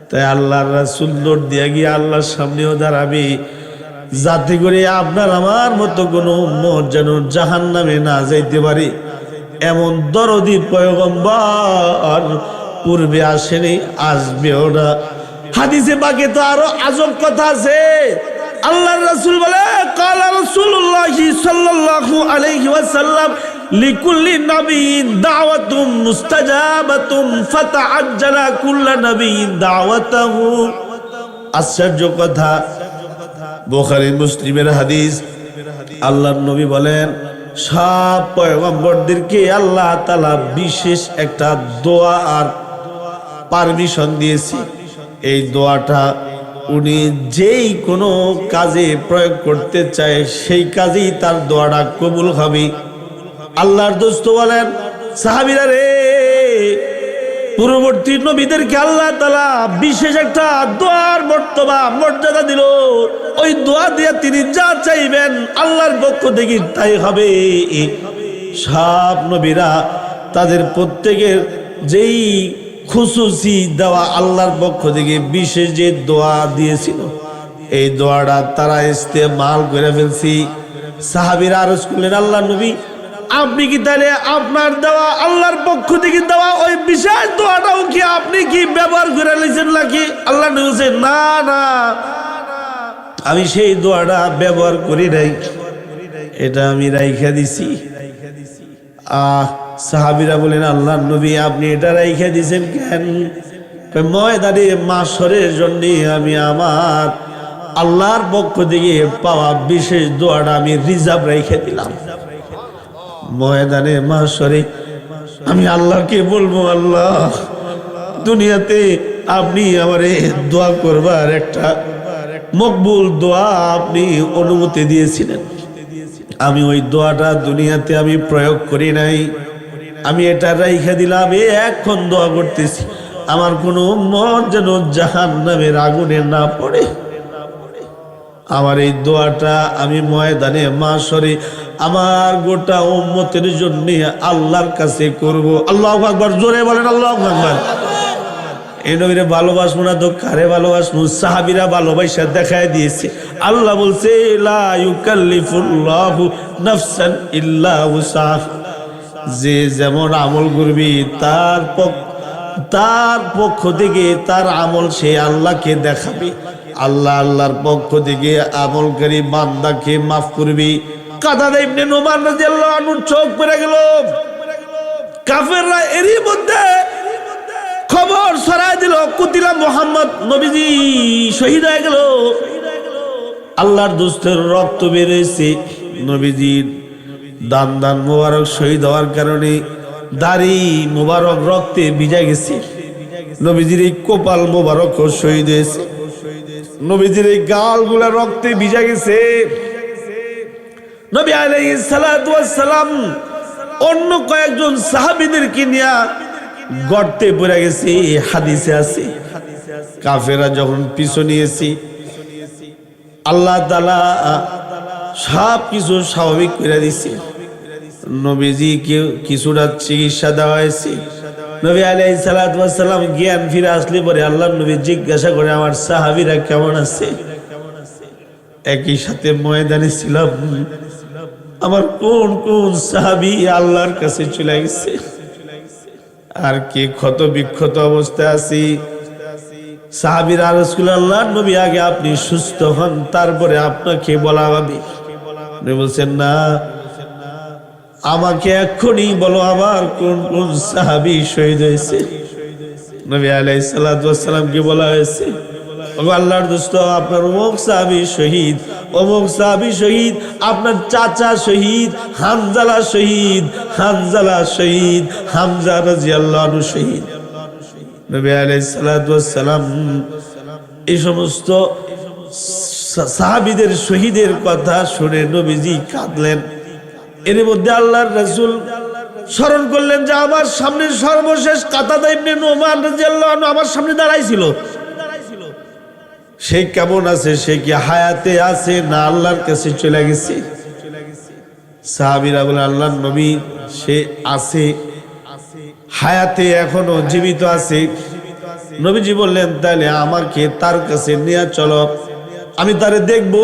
তাই আল্লাহর রাসূল দৌড় দিয়া গিয়ে আল্লাহর সামনেও দাঁড়াবে, যাতে করে আপনার আমার মতো কোন উম্মত যেন জাহান্নামে না যাইতে পারে। এমন দরদি পয়গম্বর পূর্বে আসেনি, আসবেও না। হাদিসে পাকে তো আরো আজব কথা আছে। আল্লাহর রাসূল বলে কালা রাসূলুল্লাহি সাল্লাল্লাহু আলাইহি ওয়াসাল্লাম লিকুল্লি নাবিয়্যিন দাওয়াতুন মুস্তাজাবাতুন ফাতাআজ্জালা কুল্লু নাবিয়্যিন দাওয়াতাহু। আশ্চর্য কথা, বুখারী মুসলিমের হাদিস। আল্লাহর নবী বলেন সব পয়গম্বরদেরকে আল্লাহ তাআলা বিশেষ একটা দোয়া আর পারমিশন দিয়েছে। এই দোয়াটা উনি যেই কোনো কাজে প্রয়োগ করতে চায় সেই কাজেই তার দোয়াটা কবুল হবে। আল্লাহর দোস্ত বলেন সাহাবীরা রে, পূর্ববর্তী নবীদেরকে আল্লাহ তাআলা বিশেষ একটা দোয়ার মর্যাদা দিল। ওই দোয়া দিয়ে তিনি যা চাইবেন আল্লাহর পক্ষ থেকে তাই হবে। সব নবীরা তাদের প্রত্যেকের যেই খুশুসি দেওয়া আল্লাহর পক্ষ থেকে বিশেষ যে দোয়া দিয়েছিল এই দোয়াটা তারা ইস্তেমাল করে ফেলছি। সাহাবীরা আরজ করলেন আল্লাহ নবী আপনি কি তাহলে আপনার দেওয়া আল্লাহর পক্ষ থেকে দেওয়া ওই বিশেষ দোয়াটাও কি আপনি কি ব্যবহার করে নিয়েছেন নাকি? আল্লাহ নবী বলেন না না, আমি সেই দোয়াটা ব্যবহার করি নাই, এটা আমি রাইখা দিছি। সাহাবীরা বলেন, আল্লাহর নবী আপনি এটা রাইখা দিয়েছেন কেন? ময়দানে মাশরের জন্য আমি আমার আল্লাহর পক্ষ থেকে পাওয়া বিশেষ দোয়াটা আমি রিজার্ভ রেখে দিলাম। ময়দানে মাশরে আমি আল্লাহকে বলবো, আল্লাহ দুনিয়াতে আপনি আমারে দোয়া করবার একটা মকবুল দোয়া আপনি অনুমতি দিয়েছিলেন, আমি ওই দোয়াটা দুনিয়াতে আমি প্রয়োগ করি নাই, আমি এটা রাইখা দিলাম। এখন দোয়া করতেছি আমার কোনো মন যেন জাহান্নামের আগুনে না পড়ে। আমার এই দোয়াটা আমি ময়দানে মাশরে আমার গোটা উম্মতের জন্য আল্লাহর কাছে করব। আল্লাহু আকবার, জোরে বলেন আল্লাহু আকবার। এই নবীরে ভালোবাসবো না তো কারে ভালোবাসবো? সাহাবীরা ভালোবাসা দেখায় দিয়েছে। আল্লাহ বলছে, লা ইউকাল্লিফুল্লাহু নাফসান ইল্লা উসআহা, যে যেমন আমল করবি তার পক্ষ থেকে তার আমল সে আল্লাহকে দেখাবে। আল্লাহর পক্ষ থেকে আমলকারী বান্দাকে মাফ করবি। কাতাদা ইবনে নুমান রাদিয়াল্লাহু আনহু চোখ পড়ে গেল। কাফেররা এরই মধ্যে খবর ছড়ায় দিল, কুতিলা মুহাম্মদ, নবীজি শহীদ হয়ে গেল। আল্লাহর দোস্তের রক্ত বেরিয়েছে। নবীজির দান মোবারক শহীদ হওয়ার কারণে দাড়ি মোবারক রক্তে ভিজে গেছে। নবীজির এই কপাল মোবারক শহীদ হয়েছে। নবীজির এই গালগুলা রক্তে ভিজে গেছে। নবী আলাইহিস সালাতু ওয়াস সালাম অন্য কয়েকজন সাহাবীদেরকে নিয়ে গর্তে পড়ে গেছে, হাদিসে আছে। কাফেররা যখন পিছু নিয়েছে, আল্লাহ তাআলা সব কিছু স্বাভাবিক করে দিছে। নবীজিকে কিছুটা চিকিৎসা দেওয়া হয়েছে। নবী আলাইহিস সালাতু ওয়াস সালাম জ্ঞান ফিরে আসলে পরে আল্লাহর নবী জিজ্ঞাসা করে, আমার সাহাবীরা কেমন আছে? একই সাথে ময়দানে ছিলাম, আমার কোন কোন সাহাবী আল্লাহর কাছে চলে গেছে, আর কে ক্ষত বিক্ষত অবস্থায় আছি। সাহাবীরা রাসূলুল্লাহ, আল্লাহর নবী আগে আপনি সুস্থ হন, তারপরে আপনাকে বলা হবে। বলছেন না, আমাকে এক্ষুনি বলো আমার কোন কোন সাহাবী শহীদ হয়েছে। নবী আলাইহিস সালাতু ওয়াস সালামকে বলা হয়েছে, আল্লাহর দোস্ত আপনার অমুক সাহাবী শহীদ, অমুক সাহাবী শহীদ, আপনার চাচা শহীদ, হামজালা শহীদ, হামজালা শহীদ, হামজা রাদিয়াল্লাহু আনহু শহীদ। নবী আলাইহিস সালাতু ওয়াস সালাম এই সমস্ত সাহাবীদের শহীদের কথা শুনে নবীজি কাঁদলেন। এর মধ্যে আল্লাহর রাসূল স্মরণ করলেন যে আমার সামনে সর্বশেষ কাতাদা ইবনে নুমান রাদিয়াল্লাহু আনহু আমার সামনে দাঁড়াইছিল। সে কেমন আছে? সে কি হায়াতে আছে না আল্লাহর কাছে চলে গেছে? সাহাবীরা বলে, আল্লাহর নবী সে আছে, হায়াতে এখনো জীবিত আছে। নবীজি বললেন, তাহলে আমাকে তার কাছে নিয়ে চলো, আমি তারে দেখবো।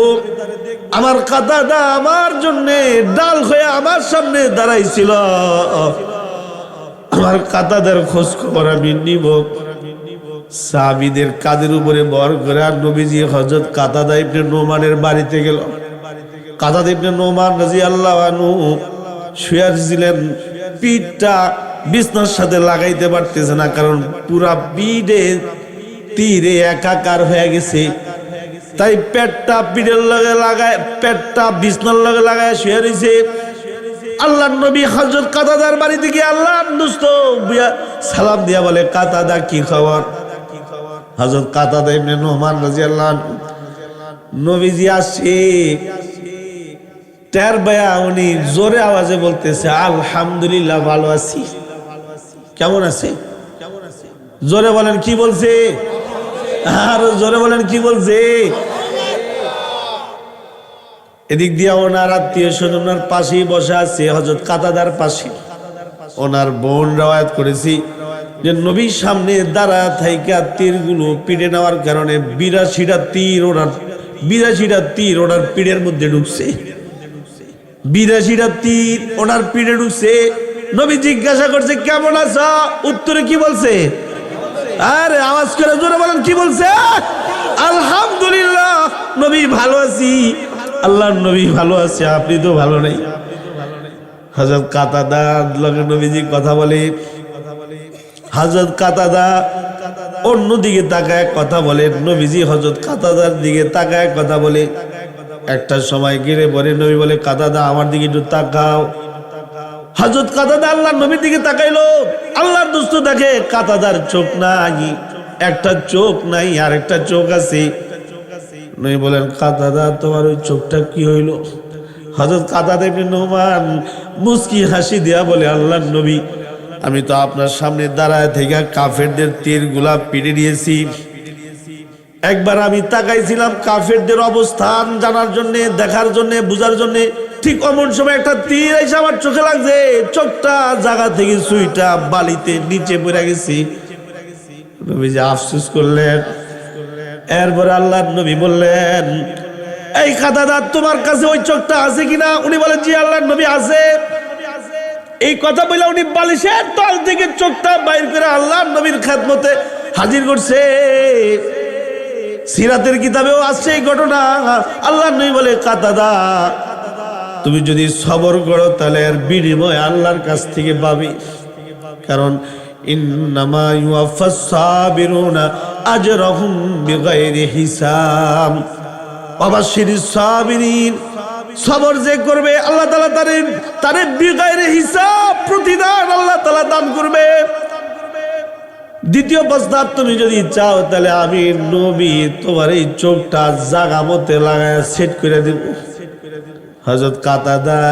আমার কাতাদা আমার জন্য ডাল হয়ে আমার সামনে দাঁড়াইছিল, আমার কাতাদার খোঁজ খবর আমি নিব। সাহাবীদের কাদের উপরে ভর করে আর নবীজি হযরত কাতাদা ইবনে নুমানের বাড়িতে গেল। কাতাদা ইবনে নুমান রাদিয়াল্লাহু আনহু শুয়ে ছিলেন, পিঠটা বিছনার সাথে লাগাইতে পারতেছে না, কারণ পুরা পিঠে তীরে একাকার হয়ে গেছে। তাই পেটটা পিঠের লগে লাগায়, পেটটা বিছনার লগে লাগায় শুয়ে রয়েছে। আল্লাহর নবী হযরত কাতাদার বাড়িতে গিয়ে আল্লাহর দোস্ত সালাম দিয়া বলে, কাতাদা কি খবর? হযরত কাতাদা ইবনে নুমান রাদিয়াল্লাহু আনহু, নবীজি আসে টের পায়া উনি জোরে আওয়াজে বলতেছে, আলহামদুলিল্লাহ ভালো আছি। কেমন আছে? জোরে বলেন কি বলছে? আর জোরে বলেন কি বলছে? এদিক দিয়ে ওনার আত্মীয় স্বজন ওনার পাশেই বসে আছে, হযরত কাতাদার পাশে। ওনার বোন রওয়ায়াত করেছি যে নবীর সামনে দাঁড়া থাইকা তীরগুলো পিড়ে নেওয়ার কারণে ৮২টা তীর ওনার পিঠের মধ্যে ঢুকছে। ৮২টা তীর ওনার পিঠে ঢুকছে। নবী জিজ্ঞাসা করছে, কেমন আছো? উত্তরে কি বলছে? আরে আওয়াজ করে জোরে বলেন কি বলছে? আলহামদুলিল্লাহ, নবী ভালো আছি। আল্লাহর নবী ভালো আছে, আপনি তো ভালো নাই। হযরত কাতাদার লগে নবীজি কথা বলে। হযরত কাতাদা অন্যদিকে তাকায় কথা বলে, নবীজি হযরত কাতাদার দিকে তাকায় কথা বলে। একটা সময় গেলে পরে নবী বলে, কাতাদা আমার দিকে একটু তাকাও। হযরত কাতাদা আল্লাহর নবীর দিকে তাকাইলো। আল্লাহর দোস্ত দেখে কাতাদার চোখ নাই, একটা চোখ নাই, আর একটা চোখ আছে। নবী বলেন, কাতাদা তোমার ওই চোখটা কি হইল? হযরত কাতাদা ইবনে নুমান মুস্কি হাসি দিয়া বলে, আল্লাহর নবী, আমি তো আপনার সামনে দাঁড়ায় থেকে কাফেরদের তীরগুলা পিটে দিয়েছি। একবার আমি তাকাইছিলাম কাফেরদের অবস্থান জানার জন্য, দেখার জন্য, বুঝার জন্য। ঠিক অমন সময় একটা তীর এসে আমার চোখে লাগছে, চোখটা জায়গা থেকে সুইটা বালিতে নিচে পড়ে গেছি। নবীজি আফসোস করলেন। এরপরে আল্লাহর নবী বললেন, এই কাতাদা তোমার কাছে ওই চোখটা আছে কিনা? উনি বলেন, জি আল্লাহর নবী আছে। এই কথা বলে উনি বালিশের তল থেকে চোখটা বাইর করে আল্লাহর নবীর খেদমতে হাজির করছে। সিরাতের কিতাবেও আসছে এই ঘটনা। আল্লাহর নবী বলে, কাতাদা তুমি যদি সবর করো তাহলে এর বিনিময় আল্লাহর কাছ থেকে পাবে। কারণ ইন্নামা ইউয়াফাস সাবিরুনা আজরাহুম বিগাইরি হিসাব। ওয়াবাশশিরিস সাবিরিন, সবর যে করবে আল্লাহ তাআলা তারে বিগাইরি হিসাব প্রতিদান আল্লাহ তাআলা দান করবে। দ্বিতীয় প্রস্তাব, তুমি যদি চাও তাহলে আমি নবী তোমার এই চোখটা জাগা মতে লাগায় সেট করে দেব। হযরত কাতাদা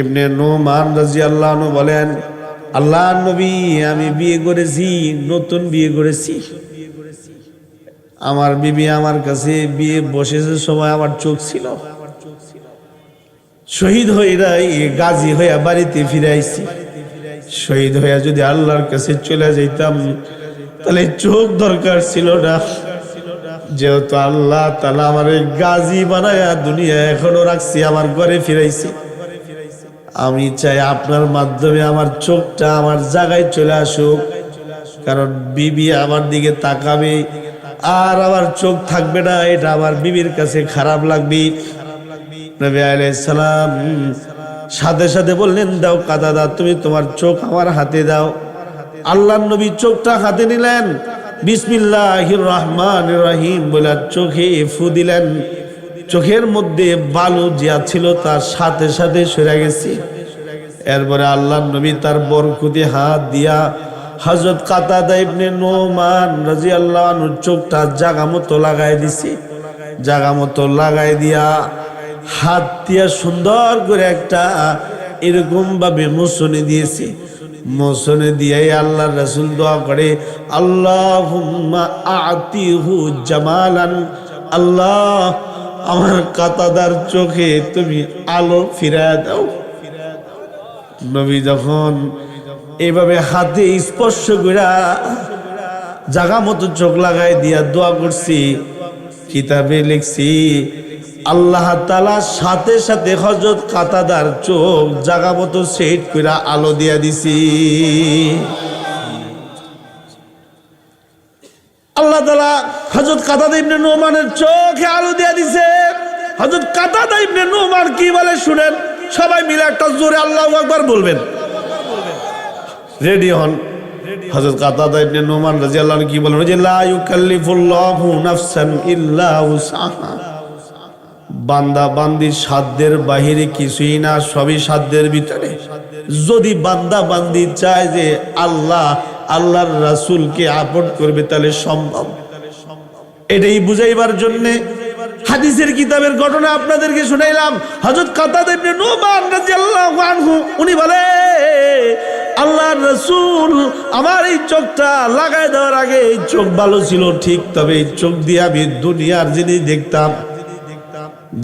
ইবনে নুমান রাদিয়াল্লাহু আনহু বলেন, আল্লাহর নবী আমি বিয়ে করেছি, নতুন বিয়ে করেছি। আমার বিবি আমার কাছে বিয়ে বসেছে সময় আমার চোখ ছিল। শহীদ হইরা গাজী হইয়া বাড়িতে ফিরে আইছি। শহীদ হইয়া যদি আল্লাহর কাছে চলে যাইতাম তাহলে চোখ দরকার ছিল না। যেহেতু আল্লাহ তাআলা আমার গাজী বানায়া দুনিয়া এখনো রাখছি, আমার ঘরে ফিরাইছি, আমি চাই আপনার মাধ্যমে আমার চোখটা আমার জায়গায় চলে আসুক। কারণ বিবি আমার দিকে তাকাবে আর আমার চোখ থাকবে না, এটা আমার বিবির কাছে খারাপ লাগবে। নবী আলাইহিস সালাম সাথে সাথে বললেন, দাও কাতাদা তুমি তোমার চোখ আমার হাতে দাও। আল্লাহর নবী চোখটা হাতে নিলেন, বিসমিল্লাহির রহমানির রহিম বলে চোখে ফু দিলেন। চোখের মধ্যে বালু যা ছিল তার সাথে সাথে সরে গেছে। এরপরে আল্লাহর নবী তার বরকতি হাত দিয়া হযরত কাতাদা ইবনে নুমান রাদিয়াল্লাহু আনহু চোখটা জাগা মতো লাগাই দিছে। জাগা মতো লাগাই দিয়া হাত দিয়া সুন্দর করে একটা এরকম ভাবে মোছনে দিয়েছে। মোছনে দিয়াই আল্লাহর রাসূল দোয়া করে, আল্লাহুম্মা আতিহু জামালান, আল্লাহ আমার কাতাদার চোখে তুমি আলো ফিরায় দাও। নবী যখন এইভাবে হাতে স্পর্শ কইরা জাগা মতো চোখ লাগাই দিয়া দোয়া করছি, কিতাবে লিখছি আল্লাহ তাআলা সাথে সাথে হযরত কাতাদার চোখ জাগা মতো সেট কইরা আলো দিয়া দিছি। আল্লাহ তাআলা হযরত কাতাদা ইবনে নুমানের চোখে আলো দিয়া দিছে। হযরত কাতাদা ইবনে নুমান কি বলে শুনেন, সবাই মিলে একটা জোরে আল্লাহু আকবার বলবেন। রেডি হন। হযরত কাতাদা ইবনে নুমান রাদিয়াল্লাহু আনহু কি বলেন, যে লা ইউকাল্লিফুল্লাহু নাফসান ইল্লা উসআহা। বান্দা বান্দির সাধ্যের বাহিরে কিছুই না, সবই সাধ্যের ভিতরে। যদি বান্দা বান্দি চায় যে আল্লাহর রাসূলকে আপন করবে তাহলে সম্ভব। এটাই বুঝাইবার জন্য হাদিসের কিতাবের ঘটনা আপনাদেরকে শুনাইলাম। হযরত কাতাদা ইবনে নুমান রাদিয়াল্লাহু আনহু উনি বলে, আল্লাহর রাসূল আমার এই চোখটা লাগাই দেওয়ার আগে এই চোখ ভালো ছিল ঠিক, তবে এই চোখ দিয়ে আমি দুনিয়ার জিনিস দেখতাম।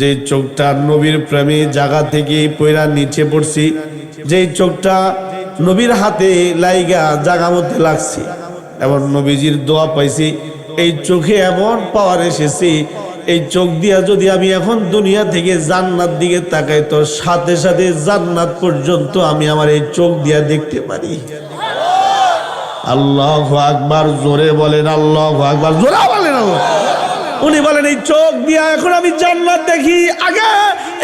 যে চোখটা নবীর প্রেমে জায়গা থেকে পয়রা নিচে পড়ছি, যে চোখটা নবীর হাতে লাইগা জায়গা মধ্যে লাগছে, এমন নবীজির দোয়া পাইছি। এই চোখে এমন পাওয়ার এসেছে, এই চোখ দিয়া যদি আমি এখন দুনিয়া থেকে জান্নাত দিকে তাকাই তো সাথে সাথে জান্নাত পর্যন্ত আমি আমার এই চোখ দিয়া দেখতে পারি। আল্লাহু আকবার, জোরে বলেন আল্লাহু আকবার, জোরে বলেন আল্লাহ। উনি বলেন এই চোখ দিয়া এখন আমি জান্নাত দেখি, আগে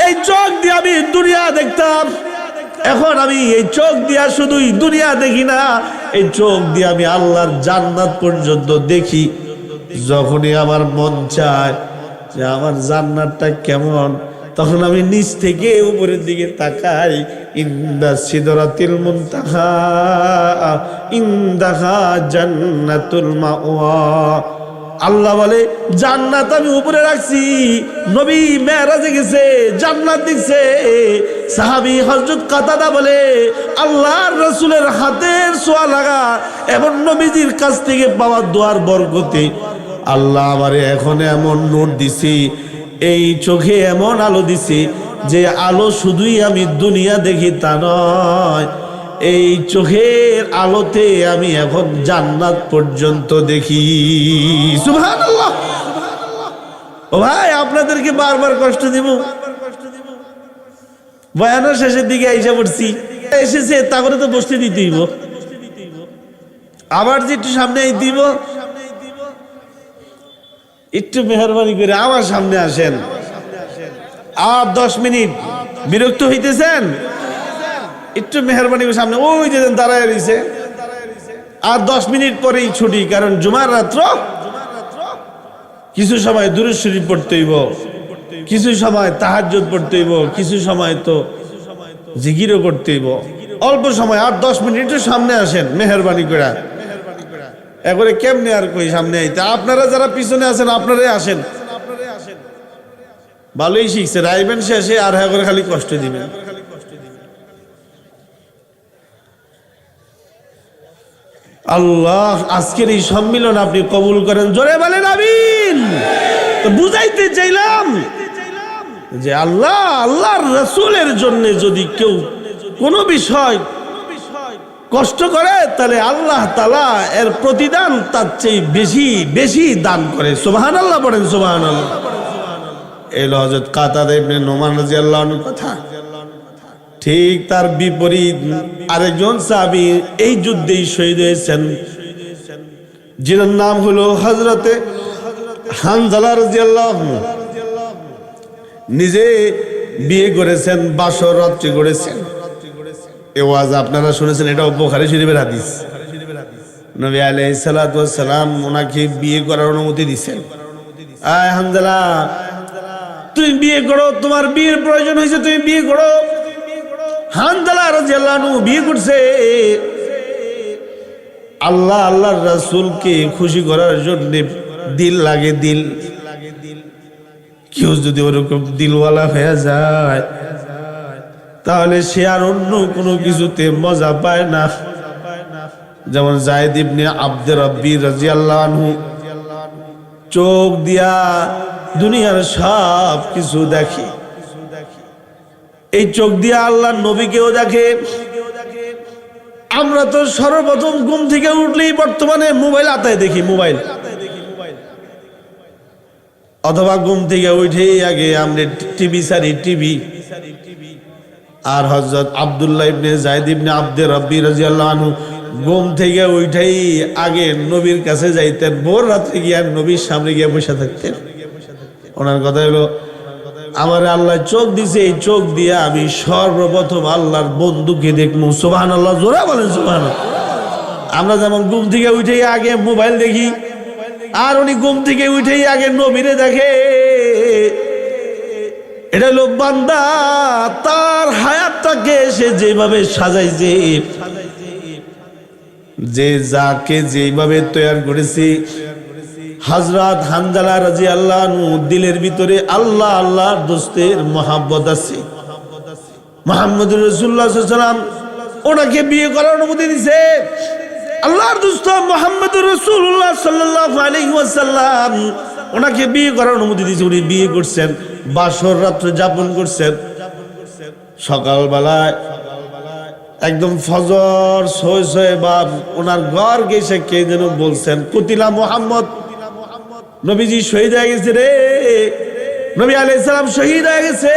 এই চোখ দিয়ে আমি দুনিয়া দেখতাম। এখন আমি এই চোখ দিয়া শুধুই দুনিয়া দেখি না, এই চোখ দিয়ে আমি আল্লাহর জান্নাত পর্যন্ত দেখি। যখনই আমার মন চায় যে আমার জান্নাতটা কেমন, তখন আমি নিচ থেকে উপরের দিকে তাকাই। ইন্দা সিদরাতিল মুনতাহা ইন্দাহা জান্নাতুল মাওয়া। আল্লাহ বলে জান্নাত আমি উপরে রাখছি। নবী মেরাজে গেছে, জান্নাত দেখছে। সাহাবী হযরত কাতাদা বলে আল্লাহর রাসূলের হাতের ছোঁয়া লাগা এবং নবীজির কাছ থেকে পাওয়া দোয়ার বরকতে আল্লাহ আমারে এখন এমন নূর দিছি, এই চোখে এমন আলো দিছি যে আলো শুধুই আমি দুনিয়া দেখি তা নয়, এই চোখের আলোতে আমি এখন জান্নাত পর্যন্ত দেখি। সুবহানাল্লাহ। ও ভাই, আপনাদেরকে বারবার কষ্ট দিব। বয়ানের শেষের দিকে আইসা পড়ছি, এসেছে তা করে তো বসতে দিতেইব, আবার যে একটু সামনে দিব, একটু মেহরবানি করে আমার সামনে আসেন। আর 10 মিনিট বিরক্ত হইতেছেন, একটু মেহরবানি করে সামনে ওই যে দাঁড়ায় রয়েছে। আর 10 মিনিট পরেই ছুটি, কারণ জুমার রাত্র কিছু সময় দুরূদ শরীফ পড়তে হইব, কিছু সময় তাহাজ্জুদ পড়তে হইব, কিছু সময় তো জিকিরও করতে হইব। অল্প সময়, আর 10 মিনিট একটু সামনে আসেন মেহরবানি করে। একবারে কেমনে আর কই সামনে আইতে? আপনারা যারা পিছনে আছেন আপনারাই আসেন, ভালোই শিখছে। আইবেন শেষে আর হ্যাঁ করে খালি কষ্ট দিবেন। আল্লাহ আজকের এই সম্মিলন আপনি কবুল করেন, জোরে বলেন আমিন। তো বুঝাইতে চাইলাম যে আল্লাহর রাসূলের জন্য যদি কেউ কোনো বিষয় কষ্ট করে, তাহলে আল্লাহ তাআলা এর প্রতিদান তার চেয়ে বেশি বেশি দান করে। সুবহানাল্লাহ বলেন, সুবহানাল্লাহ। এই হযরত কাতাদা ইবনে নুমান রাদিয়াল্লাহু আনহু কথা। ঠিক তার বিপরীত আরেকজন সাহাবী এই যুদ্ধেই শহীদ হয়েছেন, যার নাম হলো হযরতে হানজালা রাদিয়াল্লাহু আনহু। নিজে বিয়ে করেছেন, বাসর রাত্রি করেছেন। এই ওয়াজ আপনারা শুনেছেন, এটাও বুখারী শরীফের হাদিস। নবী আলাইহিস সালাতু ওয়াস সালাম ওনাকে বিয়ে করার অনুমতি দিয়েছেন। আয় হানজালা, তুমি বিয়ে করো, তোমার বিয়ের প্রয়োজন হয়েছে, তুমি বিয়ে করো। হানজালা রাদিয়াল্লাহু আনহু বিয়ে করছে। আল্লাহর রাসূলকে খুশি করার জন্য দিল লাগে, দিল। কেউ যদি ওরকম দিলওয়ালা হয়ে যায় তাহলে সে আর অন্য কোনো কিছুতে মজা পায় না। যেমন যায়েদ ইবনে আব্দে রাব্বি রাদিয়াল্লাহু আনহু চোখ দিয়া দুনিয়ার সব কিছু দেখে। এই চোখ দিয়া আল্লাহর নবীকেও দেখে। আমরা তো সর্বপ্রথম ঘুম থেকে উঠলেই বর্তমানে মোবাইল হাতায় দেখি, মোবাইল। অথবা ঘুম থেকে উঠেই আগে আমরা টিভি সারি, টিভি। আর হযরত আব্দুল্লাহ ইবনে যায়েদ ইবনে আব্দে রাব্বি রাদিয়াল্লাহু আনহু ঘুম থেকে উঠেই আগে নবীর কাছে যাইতেন, ভোর রাত্রে গিয়ে নবীর সামনে গিয়ে বসে থাকতেন। ওনার কথা হলো, আমার আল্লাহ চোখ দিছে, এই চোখ দিয়ে আমি সর্বপ্রথম আল্লাহর বন্ধুকে দেখবো। সুবহানাল্লাহ, জোরে বলেন সুবহানাল্লাহ। আমরা যেমন ঘুম থেকে উঠেই আগে মোবাইল দেখি, আর উনি ঘুম থেকে উঠেই আগে নবীরে দেখে। এটা হলো বান্দা তার হায়াতটাকে সে যেভাবে সাজাইছে, যে যাকে যেভাবে তৈরি করেছে। হযরত হানজালা রাদিয়াল্লাহু আনহু দিলের ভিতরে আল্লাহ আল্লাহর দোস্তের মহব্বত আছে। মুহাম্মদুর রাসূলুল্লাহ সাল্লাল্লাহু আলাইহি ওয়াসাল্লাম ওনাকে বিয়ে করার অনুমতি দিয়েছে। আল্লাহর দোস্ত মুহাম্মদুর রাসূলুল্লাহ সাল্লাল্লাহু আলাইহি ওয়াসাল্লাম ওনাকে বিয়ে করার অনুমতি দিয়েছে। উনি বিয়ে করছেন, বাসর রাত্রে যাপন করছেন। সকালবেলায় একদম ফজর ছয় বাপ ওনার ঘর গেছে কে যেন বলছেন, কুতিলা মুহাম্মদ, নবীজি শহীদ হয়ে গেছে রে, নবী আলাইহিস সালাম শহীদ হয়ে গেছে,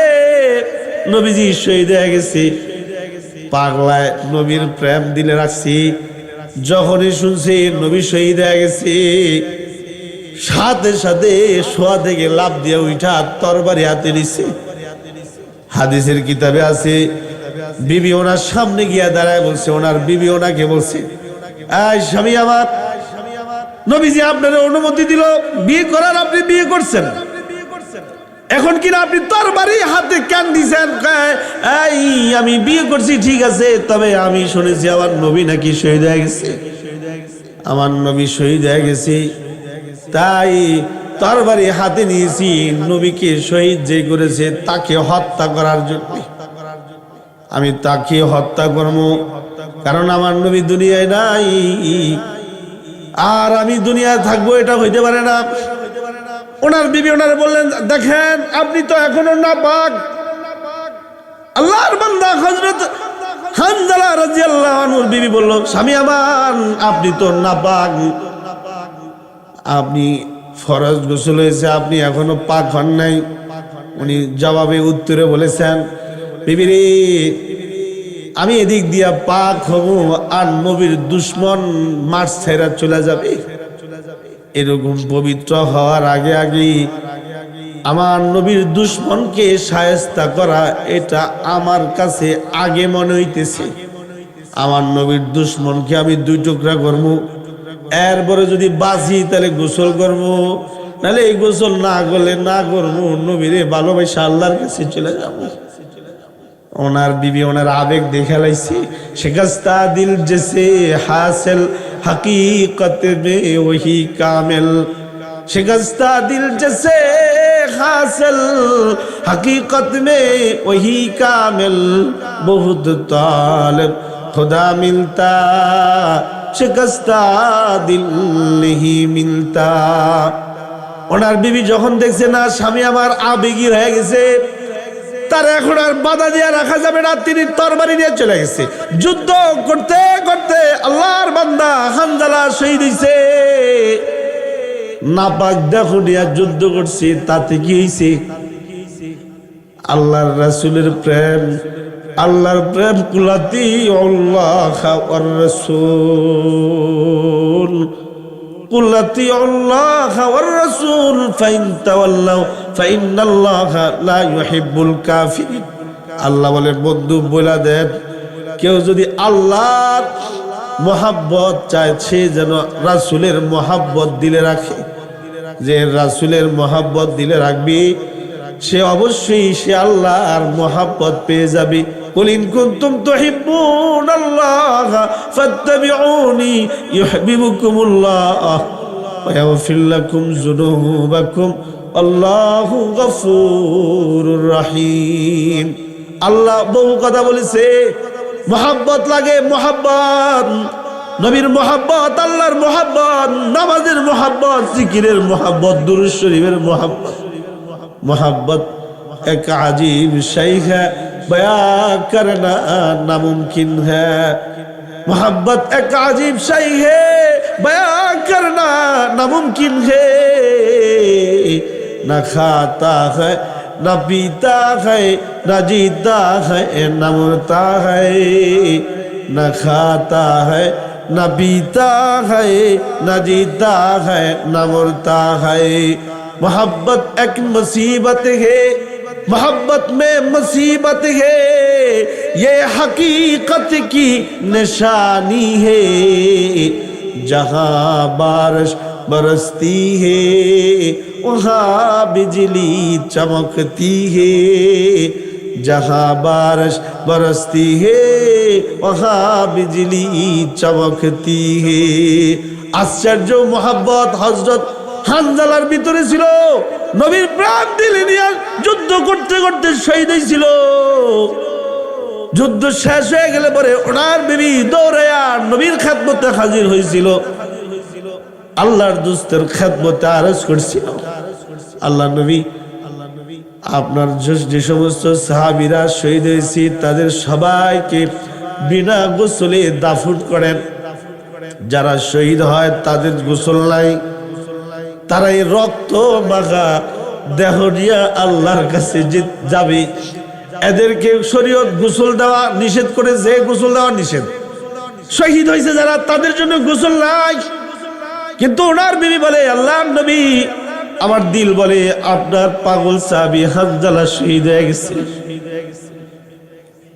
নবীজি শহীদ হয়ে গেছে। পাগলায় নবীর প্রেম দিলে রাখছি। যখনই শুনছি নবী শহীদ হয়ে গেছে, সাথে সাথে শোয়া থেকে লাফ দিয়ে উঠা তরবারি হাতে নিছে। হাদিসের কিতাবে আছে বিবি ওনার সামনে গিয়া দাঁড়ায় বলছে, ওনার বিবি ওনাকে বলছে, এই স্বামী আমার, নবীজি আপনার অনুমতি দিল বিয়ে করার, আপনি বিয়ে করছেন, এখন কিনা আপনি তরবারি হাতে কেন দিছেন? এই আমি বিয়ে করছি ঠিক আছে, তবে আমি শুনেছি আমার নবী নাকি শহীদ হয়ে গেছে, আমার নবী শহীদ হয়ে গেছে, তাই তরবারি হাতে নিয়েছি নবীকে শহীদ যে করেছে তাকে হত্যা করার জন্য। আমি তাকে হত্যা করবো, কারণ আমার নবী দুনিয়ায় নাই আর আমি দুনিয়ায় থাকবো, এটা হইতে পারে না। ওনার বিবি ওনার বললেন, দেখেন আপনি তো এখনো নাপাক। আল্লাহর বান্দা হযরত হানজালা রাদিয়াল্লাহু আনহুর বিবি বলল, স্বামী আমার আপনি তো নাপাক, আপনি ফরজ গোসল হয়েছে, আপনি এখনো পাক হন নাই। উনি জবাবে উত্তরে বলেছেন, বিবি রে, আমি এদিক দিয়া পাক হব আর নবীর দুশ্মন মাঠ ছেড়ে চলে যাবে, এরকম পবিত্র হওয়ার আগে আগে আমার নবীর দুশ্মনকে শায়েস্তা করা এটা আমার কাছে আগে মনে হইতেছে। আমার নবীর দুশ্মনকে আমি দুই টুকরা করবো, এরপরে যদি বাঁচি তাহলে গোসল করবো, নাহলে এই গোসল না করলে না করবো, নবীরে ভালোবাসা আল্লাহর কাছে চলে যাবো। ওনার বিবি ওনার আবেগ দেখে লাইছি, শিকস্তা দিল জেসে হাসিল हकीकत में वही कामिल, शिकस्ता दिल जैसे हासिल हकीकत में वही कामिल, बहुत तालिब खुदा मिलता शिकस्ता दिल नहीं मिलता। ওনার বিবি যখন দেখছে না স্বামী আমার আবেগী হয়ে গেছে, তার এখন আর বাধা দিয়ে রাখা যাবে না, তিনি তরবারি নিয়ে চলে গেছে। যুদ্ধ করতে করতে আল্লাহর বান্দা হানজালা শহীদ হইছে। নাপাক দেখো নিয়ে যুদ্ধ করছে, তাতে কি হইছে? আল্লাহর রাসূলের প্রেম, আল্লাহর প্রেম কুলাতি আল্লাহ ওয়ার রাসূল, কুলাতি আল্লাহ ওয়ার রাসূল ফাইন তাওয়াল্লাউ ফাইন্নাল্লাহা লা ইউহিব্বুল কাফিরিন। আল্লাহ বলে, বন্ধু বলে দেন, কেউ যদি আল্লাহর মোহাব্বত চায় সে যেন রাসূলের মোহাব্বত দিলে রাখে। যে রাসূলের মোহাব্বত দিলে রাখবি সে অবশ্যই সে আল্লাহর মোহাব্বত পেয়ে যাবে। কুল ইন কুনতুম তুহিব্বুনাল্লাহ ফাত্তাবিউনি ইউহিব্বুকুমুল্লাহ ওয়া ইয়াগফির লাকুম যুনুবাকুম আল্লাহু গফুরুর রহিম। আল্লাহ বহু কথা বলেছে, মোহাব্বত লাগে, মোহাব্বত, নবীর মোহাব্বত, আল্লাহর মোহাব্বত, নামাজের মোহাব্বত, জিকিরের মোহাব্বত, দুরূদ শরীফের মোহাব্বত। मोहब्बत एक अजीब शय है, बयां करना नामुमकिन है। मोहब्बत एक अजीब शय है, बयां करना नामुमकिन है। न खाता है न पीता है, न जीता है न मरता है। न खाता है न पीता है, न जीता है न मरता है। मोहब्बत एक मुसीबत है, मोहब्बत में मुसीबत है, ये हकीकत की निशानी है। जहाँ बारिश बरसती है वहाँ बिजली चमकती है। जहाँ बारिश बरसती है वहाँ बिजली चमकती है। आश्चर्य मोहब्बत हजरत হানজালার ভিতরে ছিল। নবীর প্রাণ দিলে নিয়ে যুদ্ধ করতে করতে শহীদ হয়েছিল। যুদ্ধ শেষ হয়ে গেলে পরে ওনার বিবি দৌড়াইয়া নবীর খেদমতে হাজির হয়েছিল, আল্লাহর দোস্তের খেদমতে আরজ করছিল, আল্লাহ নবী আপনার যে সমস্ত সাহাবীরা শহীদ হয়েছে তাদের সবাইকে বিনা গোসলে দাফন করেন। যারা শহীদ হয় তাদের গোসল নাই, তারা এই রক্ত মাখা দেহ নিয়ে আল্লাহর কাছে যাবে। এদেরকে শরীয়ত গোসল দেওয়া নিষেধ করে, যে গোসল দেওয়া নিষেধ। শহীদ হয়েছে যারা তাদের জন্য গোসল নাই। কিন্তু ওনার বিবি বলে, আল্লাহর নবী আমার দিল বলে আপনার পাগল সাহাবী হানজালা শহীদ হয়ে গেছে।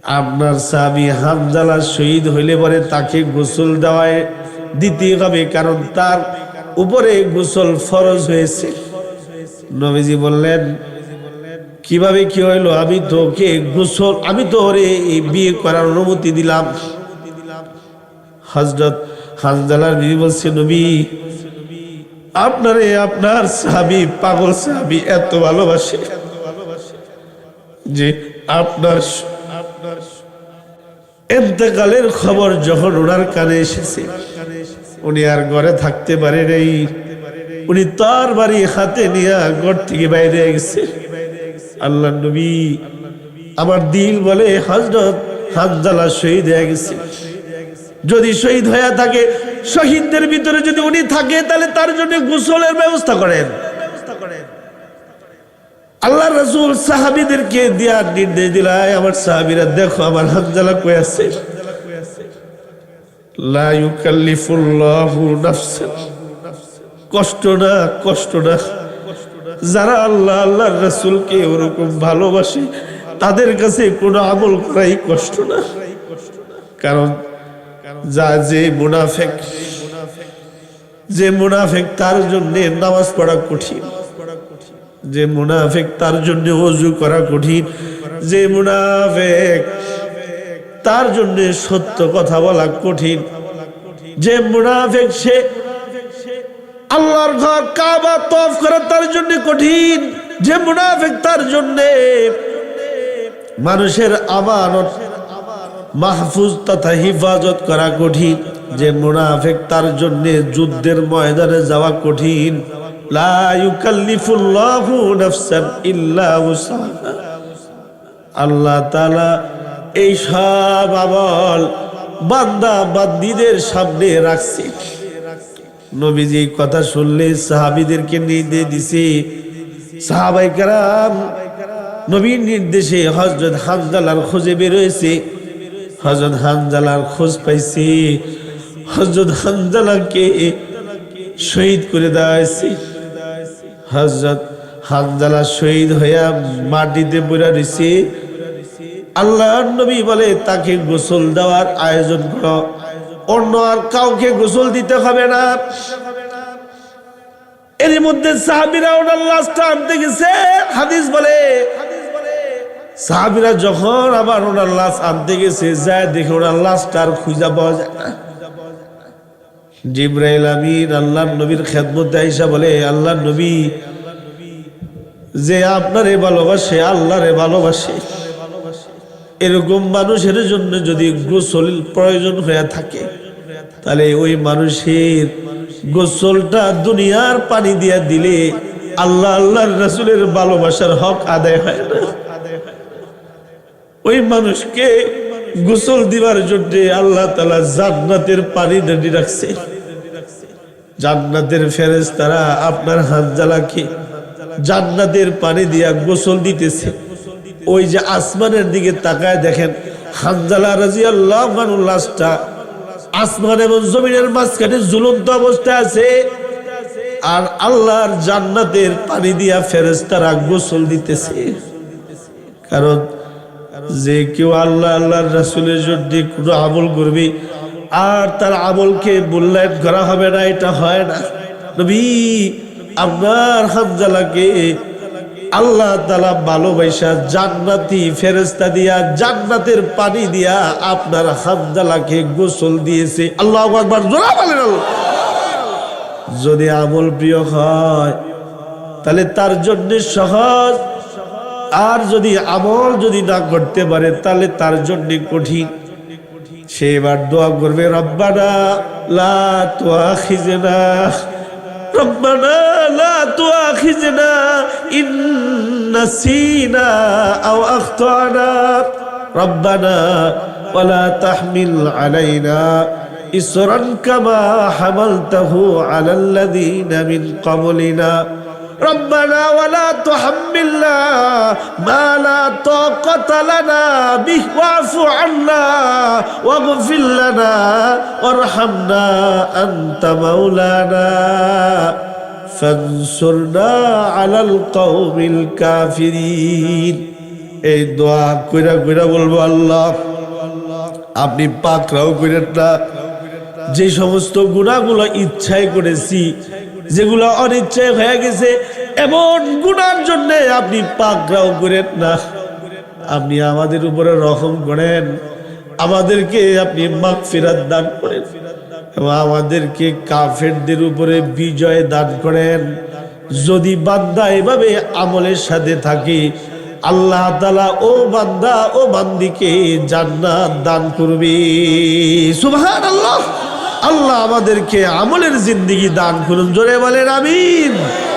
আপনার সাহাবী হানজালা শহীদ হইলে পরে তাকে গোসল দেওয়ায় দিতে হবে, কারণ তার উপরে গোসল ফরজ হয়েছে। নবীজি বললেন, কিভাবে কি হইলো? আমি তো ওরে বিয়ে করার অনুমতি দিলাম। হযরত হানজালার বিবি বলছে, নবী আপনারে আপনার সাহাবী, পাগল সাহাবী এত ভালোবাসে যে আপনার ইন্তেকালের খবর যখন ওনার কানে এসেছে, উনি আর ঘরে থাকতে পারে নাই। উনি তার বাড়ি হাতে নিয়ে ঘর থেকে বাইরে গেছে। আল্লাহ নবী, আমার দিল বলে হযরত হানজালা শহীদ হয়ে গেছে। যদি শহীদ হয়ে থাকে, শহীদদের ভিতরে যদি উনি থাকে, তাহলে তার জন্য গোসলের ব্যবস্থা করেন। আল্লাহ রাসূল সাহাবীদেরকে দিয়া নির্দেশ দিলেন, আমার সাহাবীরা দেখো আমার হানজালা কই আছে। লা ইউকাল্লিফুল্লাহু নাফসান, কষ্ট না। যারা আল্লাহর রাসূলকে ওরকম ভালোবাসে, তাদের কাছে কোনো আমল করাই কষ্ট না। কারণ যে মুনাফিক তার জন্য নামাজ পড়া কঠিন, যে মুনাফিক তার জন্য ওযু করা কঠিন, যে মুনাফিক তার জন্য সত্য কথা বলা কঠিন, যে মুনাফিক সে আল্লাহর ঘর কাবা তওয়াফ করা তার জন্য কঠিন, যে মুনাফিক তার জন্য মানুষের আমানত মাহফুজ তথা হিফাজত করা কঠিন, যে মুনাফিক তার জন্য যুদ্ধের ময়দানে যাওয়া কঠিন। লা ইউকাল্লিফুল্লাহু নাফসান ইল্লা উসআহা। আল্লাহ তাআলা এই সব আমল বান্দা বান্দীদের সামনে রাখছে। নবীজি কথা শুনলে সাহাবীদেরকে নির্দেশ দিছে। সাহাবায়ে কেরাম নবীর নির্দেশে হযরত হানজালার খোঁজে বের হয়েছে। হযরত হানজালার খোঁজ পাইছে, হযরত হানজালাকে শহীদ করে দেওয়া হয়েছে। হযরত হানজালা শহীদ হইয়া মাটিতে পড়ে রয়েছে। আল্লাহর নবী বলে, তাকে গোসল দেওয়ার আয়োজন করো, অন্য আর কাউকে গোসল দিতে হবে না। এর মধ্যে সাহাবীরা ওনার লাশটা আনতে গেছে। হাদিস বলে সাহাবীরা যখন আবার ওনার লাশ আনতে গেছে, যায় দেখে ওনার লাশটা আর খুঁজে পাওয়া যায় না। জিবরাইল আমিন আল্লাহর নবীর খেদমতে আইসা বলে, আল্লাহর নবী যে আপনারে ভালোবাসে, আল্লাহরে ভালোবাসে, এরকম মানুষের জন্য যদি গোসল প্রয়োজন হয়ে থাকে, তাহলে ওই মানুষের গোসলটা দুনিয়ার পানি দিয়া দিলে আল্লাহর রাসূলের ভালোবাসার হক আদায় হয় না। ওই মানুষকে গোসল দিবার জন্য আল্লাহ তাআলা জান্নাতের পানি রেডি রাখছে। জান্নাতের ফেরেশতারা আপনার হানজালাকে জান্নাতের পানি দিয়া গোসল দিতেছে। ওই যে আসমানের দিকে তাকায় দেখেন, হানজালা রাদিয়াল্লাহু আনহু লাশটা আসমান এবং জমিনের মাঝখানে ঝুলন্ত অবস্থায় আছে, আর আল্লাহর জান্নাতের পানি দিয়া ফেরেশতারা গোসল দিতেছে। কারণ যে কেউ আল্লাহর রাসূলের জন্য কোনো আমল করবে আর তার আমলকে মূল্যায়ন করা হবে না, এটা হয় না। নবী আপনার হানজালাকে আল্লাহ তাআলা ভালোবাসা জান্নাতি ফেরেশতা দিয়া জান্নাতের পানি দিয়া আপনার হানজালাকে গোসল দিয়েছে। আল্লাহু আকবার, জোরে বলেন আল্লাহ। যদি আমল প্রিয় হয় তাহলে তার জন্য সহজ, আর যদি আমল যদি না করতে পারে তাহলে তার জন্য কঠিন। সে এবার দোয়া করবে, রব্বানা লা তুআখিজনা, রব্বানা লা তুআখিজনা ইন নাসিনা আও আখতানা, রব্বানা ওয়ালা তাহমিল আলাইনা ইসরান কামা হামালতাহু আলাল্লাযীনা মিন ক্বাবলিনা, রব্বানা ওয়ালা তুহাম্মিলনা মা লা তাকাতা লানা বিহি ওয়াফু আন্না ওয়াগফির লানা ওয়ারহামনা আনতা মাওলানা ফানসুরনা আলাল কওমিল কাফিরিন। এই দোয়া কইরা কইরা বলবো, আল্লাহ আপনি পাকড়াও করেন না। যে সমস্ত গুনাহগুলো ইচ্ছায় করেছি, যেগুলো অনিচ্ছায় হয়ে গেছে, এমন গুনার জন্য আপনি পাকড়াও করেন না। আপনি আমাদের উপরে রহম করেন, আমাদেরকে আপনি মাগফিরাত দান করেন এবং আমাদেরকে কাফেরদের উপরে বিজয় দান করেন। যদি বান্দা এভাবে আমলের সাথে থাকে, আল্লাহ তাআলা ও বান্দা ও বান্দিকে জান্নাত দান করবে। সুবহানাল্লাহ। আল্লাহ আমাদেরকে আমলের জিন্দেগি দান করুন, জোরে বলেন আমিন।